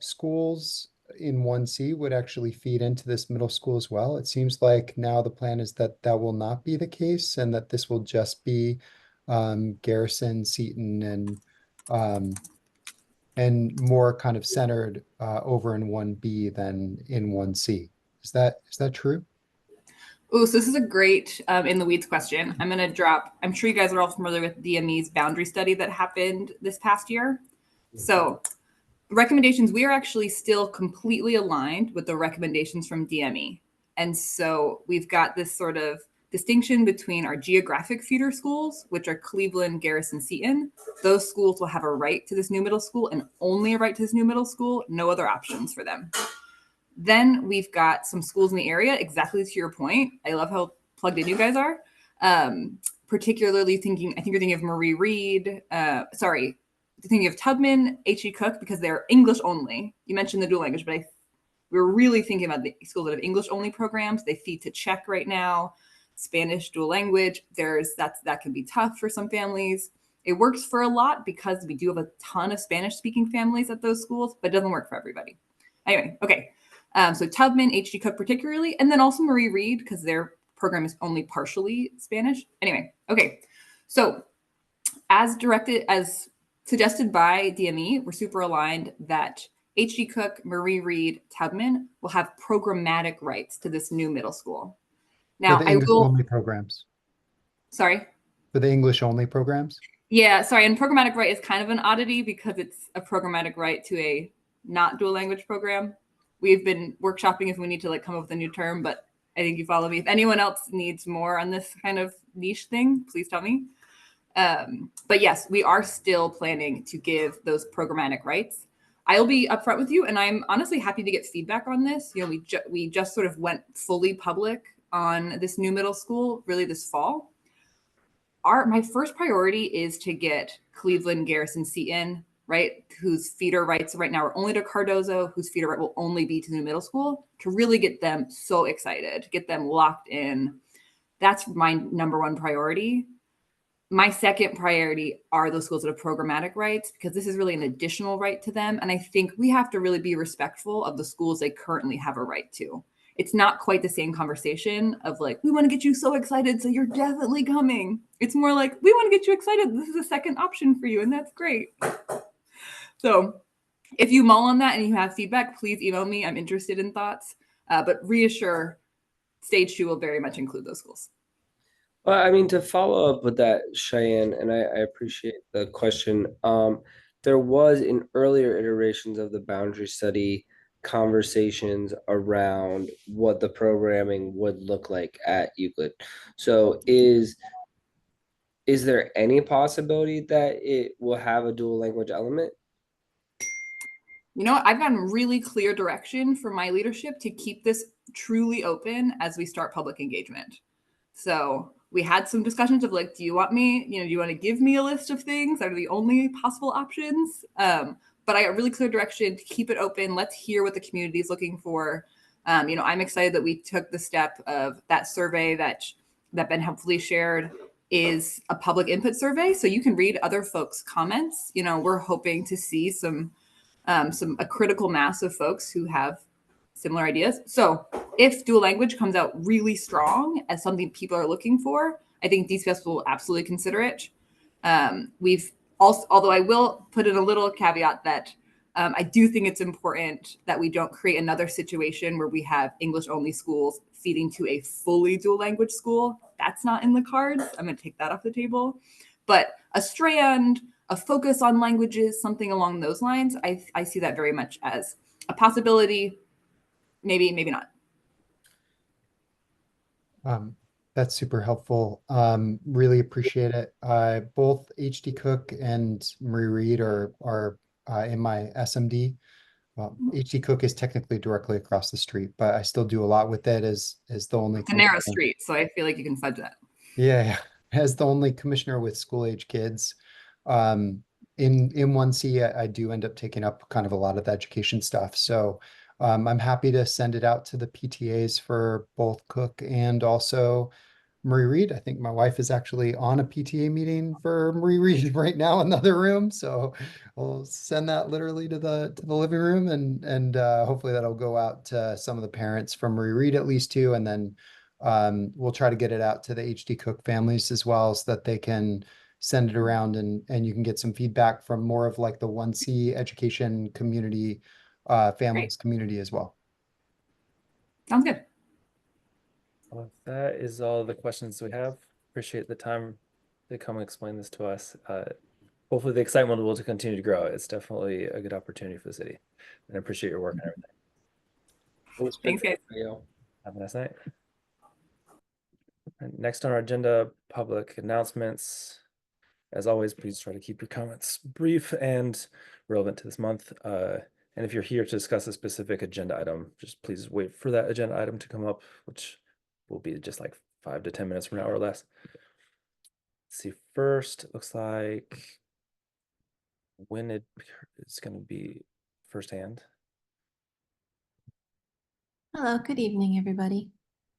schools in 1C would actually feed into this middle school as well. It seems like now the plan is that that will not be the case and that this will just be Garrison, Seton, and more kind of centered over in 1B than in 1C. Is that true? Oh, so this is a great in the weeds question. I'm going to drop, I'm sure you guys are all familiar with DME's boundary study that happened this past year. So recommendations, we are actually still completely aligned with the recommendations from DME. And so we've got this sort of distinction between our geographic feeder schools, which are Cleveland, Garrison, Seton. Those schools will have a right to this new middle school and only a right to this new middle school, no other options for them. Then we've got some schools in the area, exactly to your point. I love how plugged in you guys are. Particularly thinking, I think you're thinking of Marie Reed, thinking of Tubman, H.E. Cook, because they're English only. You mentioned the dual language, but we're really thinking about the schools that have English only programs. They feed to Czech right now, Spanish dual language. That can be tough for some families. It works for a lot because we do have a ton of Spanish speaking families at those schools, but it doesn't work for everybody. Anyway, okay. So Tubman, H.G. Cook particularly, and then also Marie Reed because their program is only partially Spanish. Anyway, okay. So as suggested by DME, we're super aligned that H.G. Cook, Marie Reed, Tubman will have programmatic rights to this new middle school. Now, For the English only programs. Sorry? For the English only programs? Yeah, sorry. And programmatic right is kind of an oddity because it's a programmatic right to a not dual language program. We've been workshopping if we need to come up with a new term, but I think you follow me. If anyone else needs more on this kind of niche thing, please tell me. But yes, we are still planning to give those programmatic rights. I'll be upfront with you, and I'm honestly happy to get feedback on this. You know, we just sort of went fully public on this new middle school really this fall. My first priority is to get Cleveland, Garrison, Seton, right, whose feeder rights right now are only to Cardozo, whose feeder right will only be to the new middle school, to really get them so excited, get them locked in. That's my number one priority. My second priority are those schools that have programmatic rights, because this is really an additional right to them. And I think we have to really be respectful of the schools they currently have a right to. It's not quite the same conversation of we want to get you so excited, so you're definitely coming. It's more like, we want to get you excited. This is a second option for you, and that's great. So if you mull on that and you have feedback, please email me. I'm interested in thoughts. But reassure, stage 2 will very much include those schools. Well, I mean, to follow up with that, Cheyenne, and I appreciate the question. There was in earlier iterations of the boundary study conversations around what the programming would look like at Euclid. So is there any possibility that it will have a dual language element? You know what? I've gotten really clear direction from my leadership to keep this truly open as we start public engagement. So we had some discussions of do you want me, do you want to give me a list of things that are the only possible options? But I got really clear direction to keep it open. Let's hear what the community is looking for. I'm excited that we took the step of that survey that Ben helpfully shared is a public input survey. So you can read other folks' comments. We're hoping to see a critical mass of folks who have similar ideas. So if dual language comes out really strong as something people are looking for, I think DCS will absolutely consider it. We've also, although I will put in a little caveat that I do think it's important that we don't create another situation where we have English only schools feeding to a fully dual language school. That's not in the cards. I'm going to take that off the table. But a strand, a focus on languages, something along those lines, I see that very much as a possibility. Maybe not. That's super helpful. Really appreciate it. Both HD Cook and Marie Reed are in my SMD. Well, HD Cook is technically directly across the street, but I still do a lot with it as the only It's a narrow commissioner. street, so I feel like you can fudge that. Yeah, as the only commissioner with school age kids, um, in 1C, I do end up taking up kind of a lot of the education stuff. So, I'm happy to send it out to the PTAs for both Cook and also Marie Reed. I think my wife is actually on a PTA meeting for Marie Reed right now in the other room. So we'll send that literally to the living room and hopefully that'll go out to some of the parents from Marie Reed at least too. And then we'll try to get it out to the HD Cook families as well so that they can send it around and you can get some feedback from more of like the 1C education community, families community as well. Sounds good. Well, that is all the questions we have. Appreciate the time to come and explain this to us. Hopefully the excitement will continue to grow. It's definitely a good opportunity for the city. And I appreciate your work and everything. Thanks, guys. Have a nice night. And next on our agenda, public announcements. As always, please try to keep your comments brief and relevant to this month. And if you're here to discuss a specific agenda item, just please wait for that agenda item to come up, which will be just like 5 to 10 minutes from now or less. Let's see, first, it looks like when it's going to be firsthand. Hello, good evening, everybody.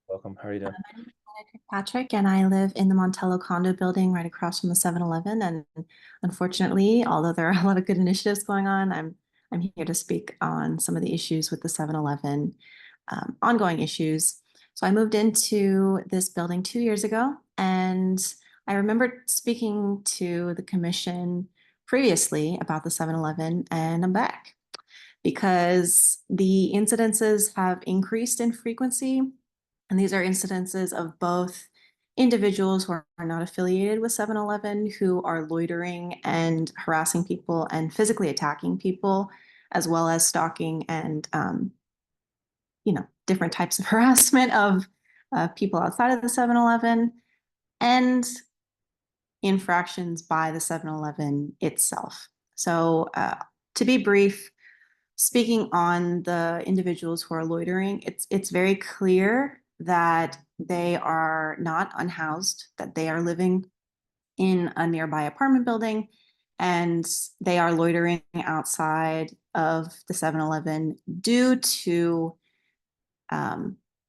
Welcome. How are you doing? My name is Patrick, and I live in the Montello condo building right across from the 7-Eleven. And unfortunately, although there are a lot of good initiatives going on, I'm here to speak on some of the issues with the 7-Eleven, ongoing issues. So I moved into this building 2 years ago, and I remember speaking to the commission previously about the 7-Eleven, and I'm back because the incidences have increased in frequency. And these are incidences of both individuals who are not affiliated with 7-Eleven who are loitering and harassing people and physically attacking people, as well as stalking and, different types of harassment of people outside of the 7-Eleven and infractions by the 7-Eleven itself. So to be brief, speaking on the individuals who are loitering, it's very clear that they are not unhoused, that they are living in a nearby apartment building, and they are loitering outside of the 7-Eleven due to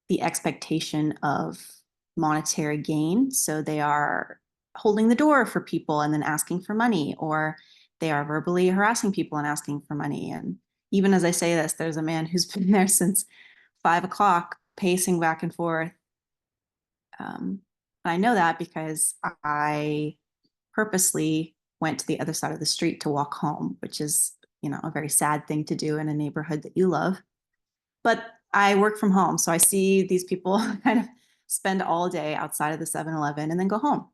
the expectation of monetary gain. So they are holding the door for people and then asking for money, or they are verbally harassing people and asking for money. And even as I say this, there's a man who's been there since 5 o'clock, pacing back and forth. I know that because I purposely went to the other side of the street to walk home, which is, a very sad thing to do in a neighborhood that you love. But I work from home, so I see these people kind of spend all day outside of the 7-Eleven and then go home.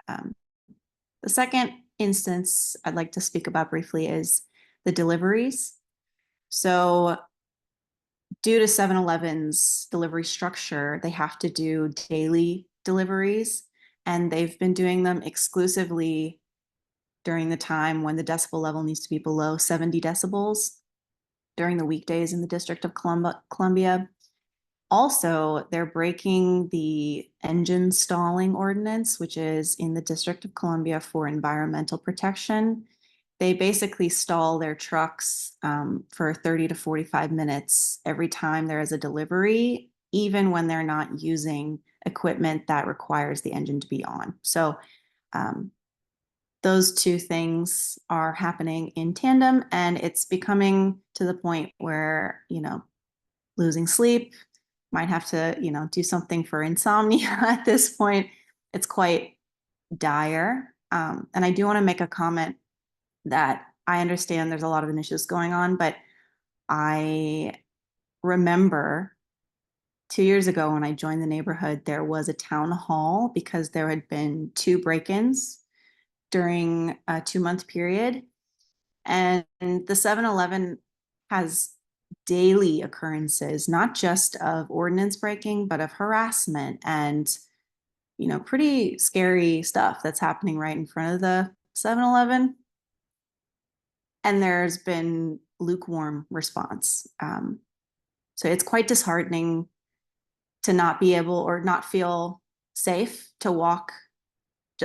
The second instance I'd like to speak about briefly is the deliveries. So due to 7-Eleven's delivery structure, they have to do daily deliveries, and they've been doing them exclusively during the time when the decibel level needs to be below 70 decibels during the weekdays in the District of Columbia. Also, they're breaking the engine stalling ordinance, which is in the District of Columbia for environmental protection. They basically stall their trucks for 30 to 45 minutes every time there is a delivery, even when they're not using equipment that requires the engine to be on. So those two things are happening in tandem, and it's becoming to the point where, losing sleep, might have to, do something for insomnia at this point. It's quite dire. And I do want to make a comment that I understand there's a lot of initiatives going on, but I remember 2 years ago when I joined the neighborhood, there was a town hall because there had been 2 break-ins during a 2-month period. And the 7-Eleven has daily occurrences, not just of ordinance breaking, but of harassment and, pretty scary stuff that's happening right in front of the 7-Eleven. And there's been lukewarm response. So it's quite disheartening to not be able or not feel safe to walk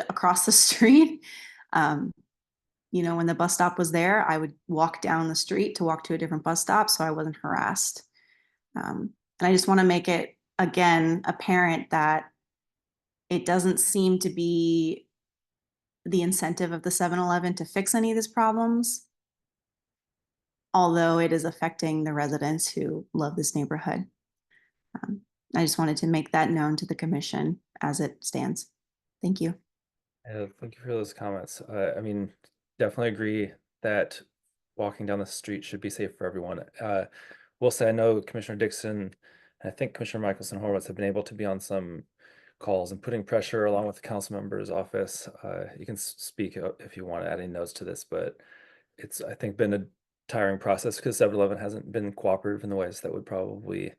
across the street. When the bus stop was there, I would walk down the street to walk to a different bus stop so I wasn't harassed. And I just want to make it, again, apparent that it doesn't seem to be the incentive of the 7-Eleven to fix any of these problems, although it is affecting the residents who love this neighborhood. I just wanted to make that known to the commission as it stands. Thank you. Thank you for those comments. I mean, definitely agree that walking down the street should be safe for everyone. We'll say I know Commissioner Dixon, and I think Commissioner Michelson Horowitz have been able to be on some calls and putting pressure along with the council member's office. You can speak if you want to add any notes to this, but it's, I think, been a tiring process because 7-Eleven hasn't been cooperative in the ways that would probably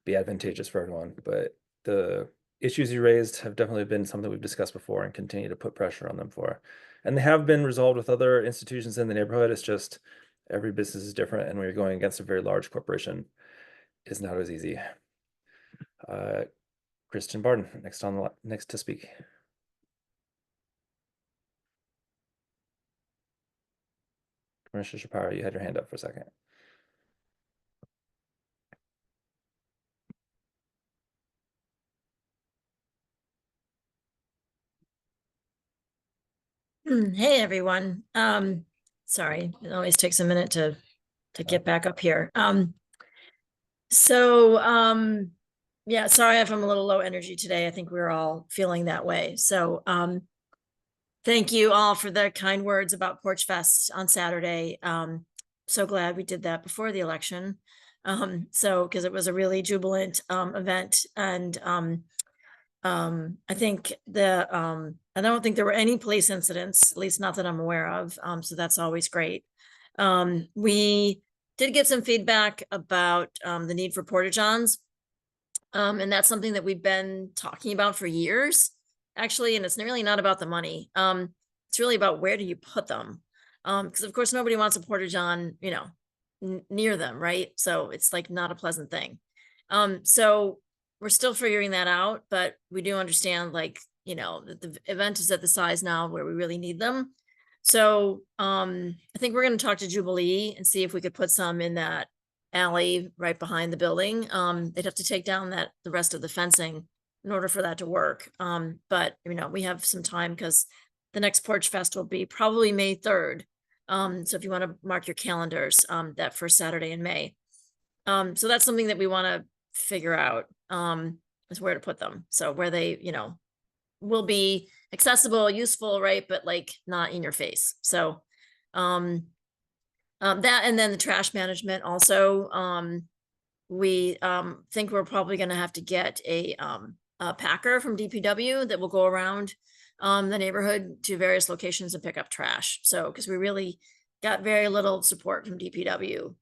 be advantageous for everyone. But the issues you raised have definitely been something we've discussed before and continue to put pressure on them for. And they have been resolved with other institutions in the neighborhood. It's just every business is different, and when you're going against a very large corporation, it's not as easy. Kristen Barden, next to speak. Commissioner Shapiro, you had your hand up for a second. Hey everyone. Sorry, it always takes a minute to get back up here. Yeah, sorry if I'm a little low energy today. I think we're all feeling that way. So thank you all for the kind words about Porch Fest on Saturday. So glad we did that before the election. Because it was a really jubilant event, and I think I don't think there were any police incidents, at least not that I'm aware of. So that's always great. We did get some feedback about the need for porta-johns. And that's something that we've been talking about for years, actually. And it's really not about the money. It's really about where do you put them? Because of course nobody wants a porta-john, near them, right? So it's like not a pleasant thing. So we're still figuring that out, but we do understand, that the event is at the size now where we really need them. So I think we're going to talk to Jubilee and see if we could put some in that alley right behind the building. They'd have to take down the rest of the fencing in order for that to work. But we have some time because the next Porch Fest will be probably May 3rd. So if you want to mark your calendars, that first Saturday in May. So that's something that we want to figure out, is where to put them. So where they, will be accessible, useful, right? But not in your face. So that, and then the trash management also, we think we're probably going to have to get a packer from DPW that will go around the neighborhood to various locations and pick up trash. So because we really got very little support from DPW,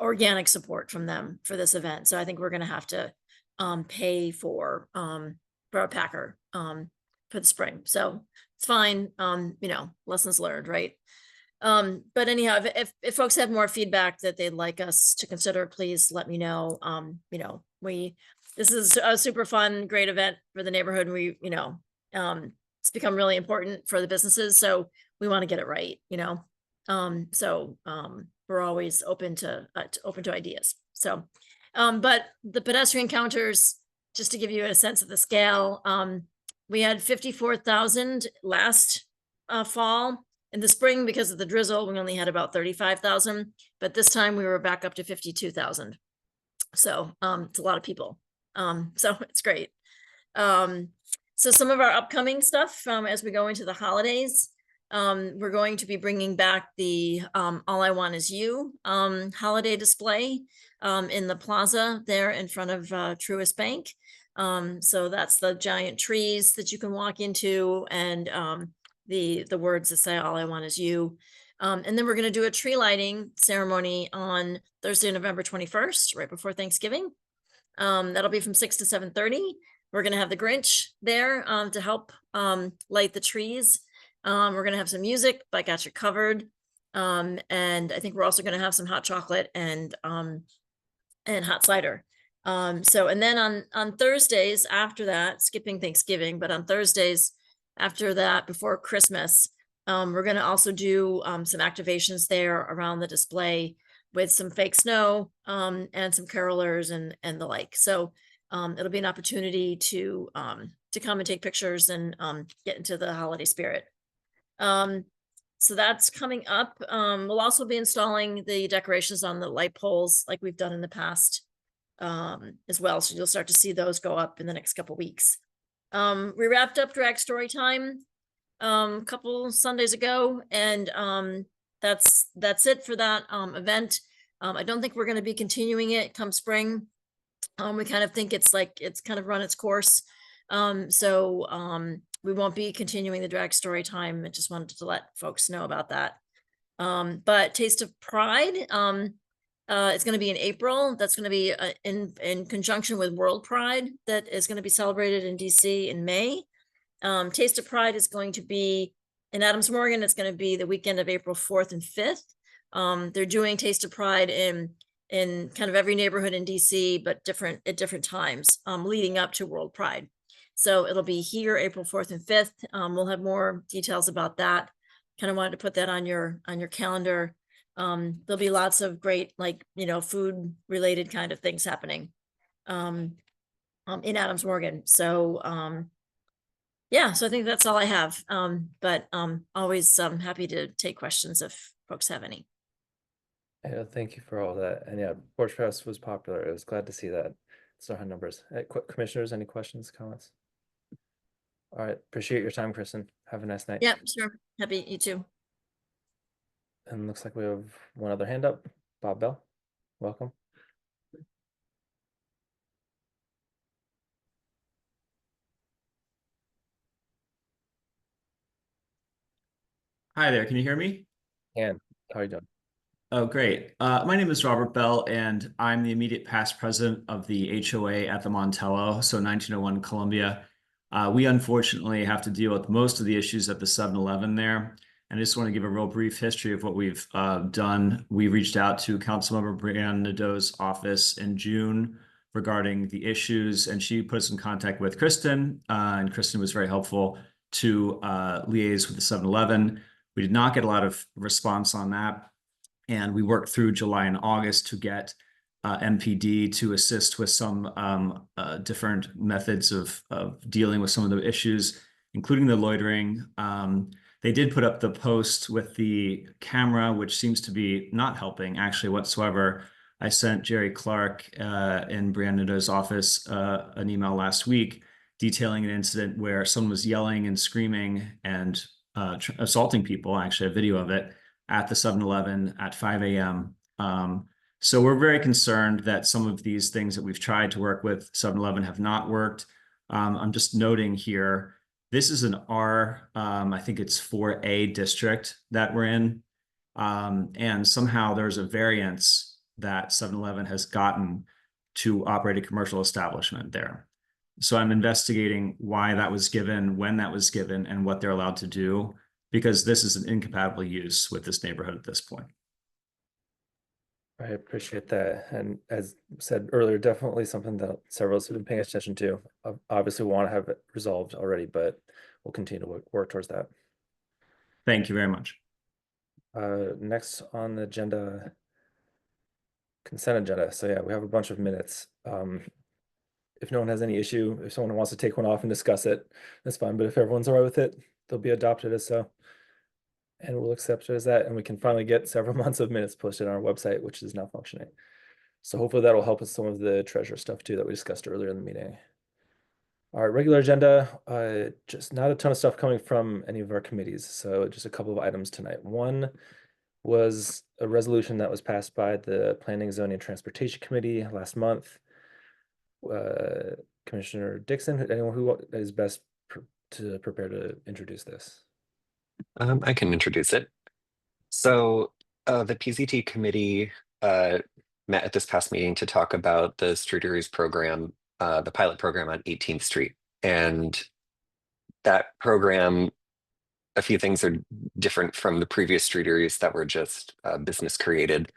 organic support from them for this event. So I think we're going to have to pay for a packer for the spring. So it's fine. Lessons learned, right? But anyhow, if folks have more feedback that they'd like us to consider, please let me know. This is a super fun, great event for the neighborhood. And it's become really important for the businesses. So we want to get it right, we're always open to ideas. So, but the pedestrian counters, just to give you a sense of the scale, we had 54,000 last fall. In the spring, because of the drizzle, we only had about 35,000, but this time we were back up to 52,000. So it's a lot of people. So it's great. So some of our upcoming stuff as we go into the holidays, we're going to be bringing back the All I Want Is You holiday display in the plaza there in front of Truist Bank. So that's the giant trees that you can walk into, and the words that say all I want is you. And then we're going to do a tree lighting ceremony on Thursday, November 21st, right before Thanksgiving. That'll be from 6 to 7:30. We're going to have the Grinch there to help light the trees. We're going to have some music, but I got you covered. And I think we're also going to have some hot chocolate and hot cider. And then on Thursdays after that, skipping Thanksgiving, but on Thursdays after that, before Christmas, we're going to also do some activations there around the display with some fake snow and some carolers and the like. So it'll be an opportunity to come and take pictures and get into the holiday spirit. So that's coming up. We'll also be installing the decorations on the light poles like we've done in the past as well. So you'll start to see those go up in the next couple weeks. We wrapped up drag story time a couple Sundays ago, and that's it for that event. I don't think we're going to be continuing it come spring. We kind of think it's kind of run its course. We won't be continuing the drag story time. I just wanted to let folks know about that. But Taste of Pride, it's going to be in April. That's going to be in conjunction with World Pride that is going to be celebrated in DC in May. Taste of Pride is going to be in Adams Morgan. It's going to be the weekend of April 4th and 5th. They're doing Taste of Pride in kind of every neighborhood in DC, but at different times leading up to World Pride. So it'll be here April 4th and 5th. We'll have more details about that. Kind of wanted to put that on your calendar. There'll be lots of great, food related kind of things happening in Adams Morgan. So yeah, so I think that's all I have. But always happy to take questions if folks have any. Yeah, thank you for all that. And yeah, Porch Fest was popular. I was glad to see that. So high numbers. Commissioners, any questions, comments? All right, appreciate your time, Kristen. Have a nice night. Yeah, sure. Happy, you too. And looks like we have one other hand up. Bob Bell, welcome. Hi there, can you hear me? And how are you doing? Oh, great. My name is Robert Bell, and I'm the immediate past president of the HOA at the Montello, so 1901 Columbia. We unfortunately have to deal with most of the issues at the 7-Eleven there. And I just want to give a real brief history of what we've done. We reached out to Councilmember Brianne Nadeau's office in June regarding the issues, and she put us in contact with Kristen, and Kristen was very helpful to liaise with the 7-Eleven. We did not get a lot of response on that. And we worked through July and August to get MPD to assist with some different methods of dealing with some of the issues, including the loitering. They did put up the post with the camera, which seems to be not helping actually whatsoever. I sent Jerry Clark in Brianne Nadeau's office an email last week detailing an incident where someone was yelling and screaming and assaulting people, actually a video of it, at the 7-Eleven at 5 a.m. So we're very concerned that some of these things that we've tried to work with 7-Eleven have not worked. I'm just noting here, this is an R, I think it's 4A district that we're in. And somehow there's a variance that 7-Eleven has gotten to operate a commercial establishment there. So I'm investigating why that was given, when that was given, and what they're allowed to do, because this is an incompatible use with this neighborhood at this point. I appreciate that. And as said earlier, definitely something that several of us have been paying attention to. Obviously, we want to have it resolved already, but we'll continue to work towards that. Thank you very much. Next on the agenda, consent agenda. So yeah, we have a bunch of minutes. If no one has any issue, if someone wants to take one off and discuss it, that's fine. But if everyone's all right with it, they'll be adopted as so. And we'll accept it as that. And we can finally get several months of minutes posted on our website, which is now functioning. So hopefully that'll help with some of the treasure stuff too that we discussed earlier in the meeting. Our regular agenda, just not a ton of stuff coming from any of our committees. So just a couple of items tonight. One was a resolution that was passed by the Planning, Zoning, and Transportation Committee last month. Commissioner Dixon, anyone who is best prepared to introduce this? I can introduce it. So the PZT committee met at this past meeting to talk about the Streeteries program, the pilot program on 18th Street. And that program, a few things are different from the previous Streeteries that were just business created,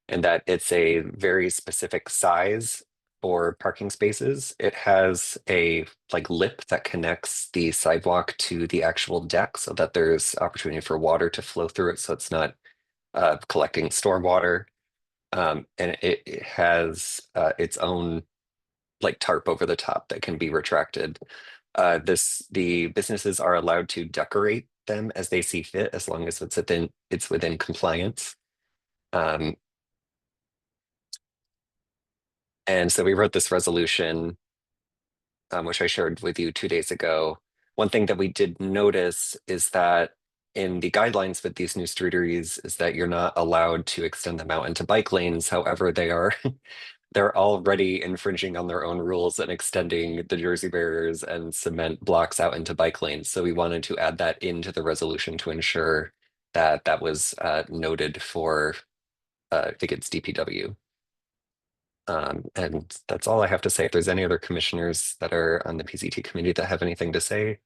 and that it's a very specific size for parking spaces. It has a like lip that connects the sidewalk to the actual deck so that there's opportunity for water to flow through it, so it's not collecting stormwater. And it has its own like tarp over the top that can be retracted. The businesses are allowed to decorate them as they see fit, as long as it's within compliance. And so we wrote this resolution, which I shared with you 2 days ago. One thing that we did notice is that in the guidelines with these new streeteries is that you're not allowed to extend them out into bike lanes. However, they're already infringing on their own rules and extending the Jersey barriers and cement blocks out into bike lanes. So we wanted to add that into the resolution to ensure that that was noted for, I think it's DPW. And that's all I have to say. If there's any other commissioners that are on the PZT committee that have anything to say,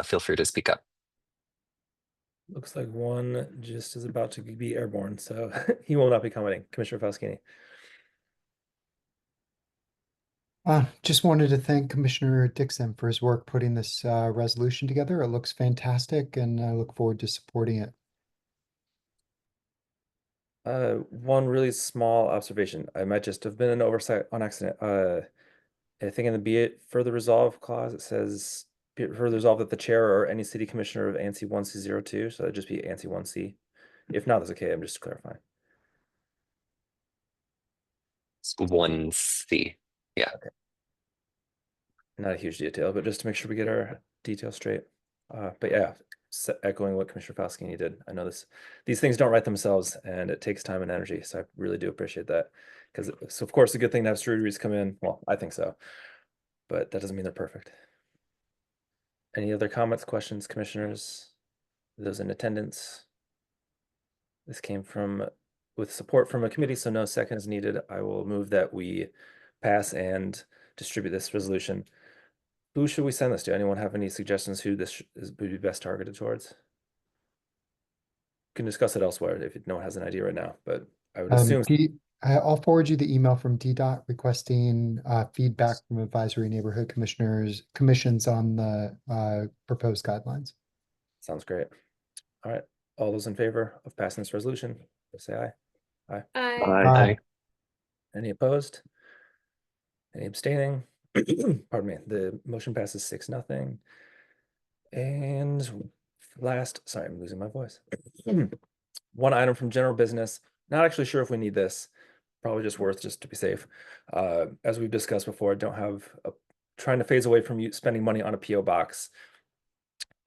feel free to speak up. Looks like one just is about to be airborne, so he will not be commenting. Commissioner Faustini. Just wanted to thank Commissioner Dixon for his work putting this resolution together. It looks fantastic, and I look forward to supporting it. One really small observation. I might just have been an oversight on accident. I think in the be it further resolve clause, it says be it further resolved that the chair or any city commissioner of ANC 1C02, so it'd just be ANC 1C. If not, that's okay. I'm just clarifying. It's 1C. Yeah. Okay. Not a huge detail, but just to make sure we get our details straight. But yeah, echoing what Commissioner Faustini did. I know these things don't write themselves, and it takes time and energy. So I really do appreciate that. Because it's of course a good thing to have streeteries come in. Well, I think so, but that doesn't mean they're perfect. Any other comments, questions, commissioners? Those in attendance? This came with support from a committee, so no second is needed. I will move that we pass and distribute this resolution. Who should we send this to? Anyone have any suggestions who this would be best targeted towards? We can discuss it elsewhere if no one has an idea right now, but I would assume. I'll forward you the email from DDOT requesting feedback from advisory neighborhood commissions on the proposed guidelines. Sounds great. All right. All those in favor of passing this resolution, say aye. Aye. Aye. Aye. Any opposed? Any abstaining? Pardon me. The motion passes 6-0. And last, sorry, I'm losing my voice. One item from general business. Not actually sure if we need this. Probably just worth just to be safe. As we've discussed before, trying to phase away from spending money on a PO box.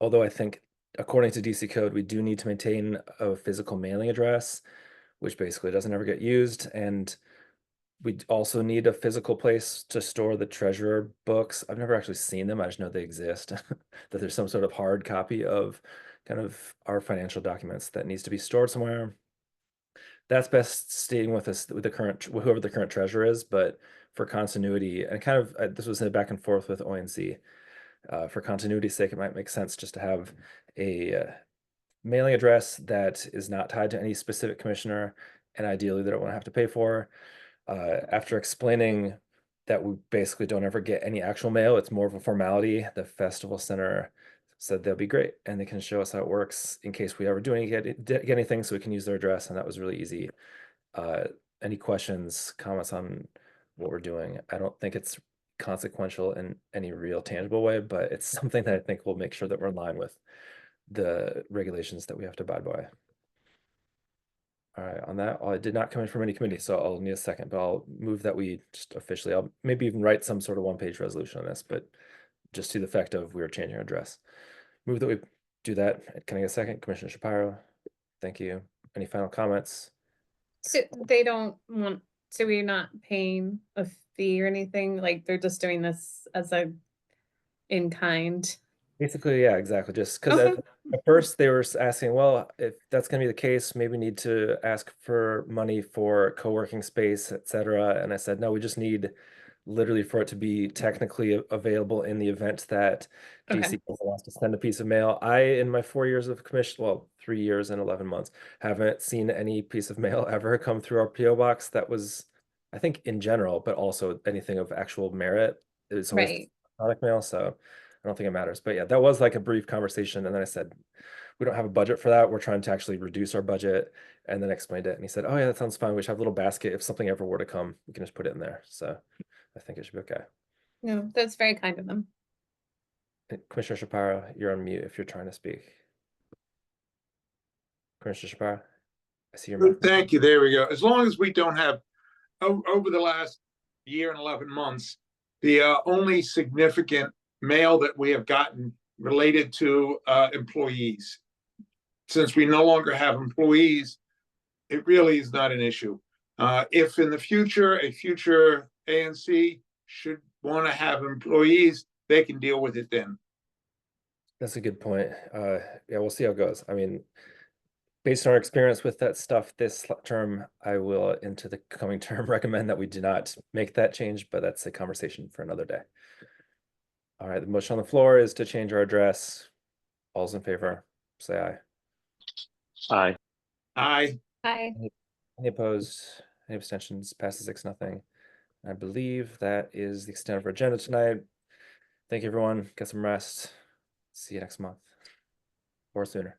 Although I think according to DC code, we do need to maintain a physical mailing address, which basically doesn't ever get used. And we also need a physical place to store the treasurer books. I've never actually seen them. I just know they exist, that there's some sort of hard copy of kind of our financial documents that needs to be stored somewhere. That's best staying with us with whoever the current treasurer is, but for continuity and kind of this was a back and forth with ONC. For continuity's sake, it might make sense just to have a mailing address that is not tied to any specific commissioner, and ideally they don't want to have to pay for. After explaining that we basically don't ever get any actual mail, it's more of a formality. The festival center said they'll be great and they can show us how it works in case we ever get anything, so we can use their address, and that was really easy. Any questions, comments on what we're doing? I don't think it's consequential in any real tangible way, but it's something that I think will make sure that we're in line with the regulations that we have to abide by. All right, on that, I did not come in from any committee, so I'll need a second, but I'll move that we just officially, I'll maybe even write some sort of one-page resolution on this, but just to the effect of we are changing our address. Move that we do that. Can I get a second? Commissioner Shapiro, thank you. Any final comments? So they don't want, so we're not paying a fee or anything, like they're just doing this as a in kind. Basically, yeah, exactly. Just because Okay. At first, they were asking, well, if that's going to be the case, maybe we need to ask for money for co-working space, et cetera. And I said, no, we just need literally for it to be technically available in the event that DC Okay. wants to send a piece of mail. In my 4 years of commission, well, 3 years and 11 months, haven't seen any piece of mail ever come through our PO box that was, I think, in general, but also anything of actual merit. It's always Right. electronic mail, so I don't think it matters. But yeah, that was like a brief conversation, and then I said, we don't have a budget for that. We're trying to actually reduce our budget, and then explained it. And he said, oh yeah, that sounds fine. We should have a little basket. If something ever were to come, we can just put it in there. So I think it should be okay. No, that's very kind of them. Commissioner Shapiro, you're on mute if you're trying to speak. Commissioner Shapiro, I see your mic. Thank you. There we go. As long as we don't have, over the last year and 11 months, the only significant mail that we have gotten related to employees. Since we no longer have employees, it really is not an issue. If in the future, a future ANC should want to have employees, they can deal with it then. That's a good point. Yeah, we'll see how it goes. I mean, based on our experience with that stuff this term, I will, into the coming term, recommend that we do not make that change, but that's a conversation for another day. All right, the motion on the floor is to change our address. All's in favor, say aye. Aye. Aye. Hi. Any opposed? Any abstentions? Passes 6-0. I believe that is the extent of our agenda tonight. Thank you, everyone. Get some rest. See you next month or sooner.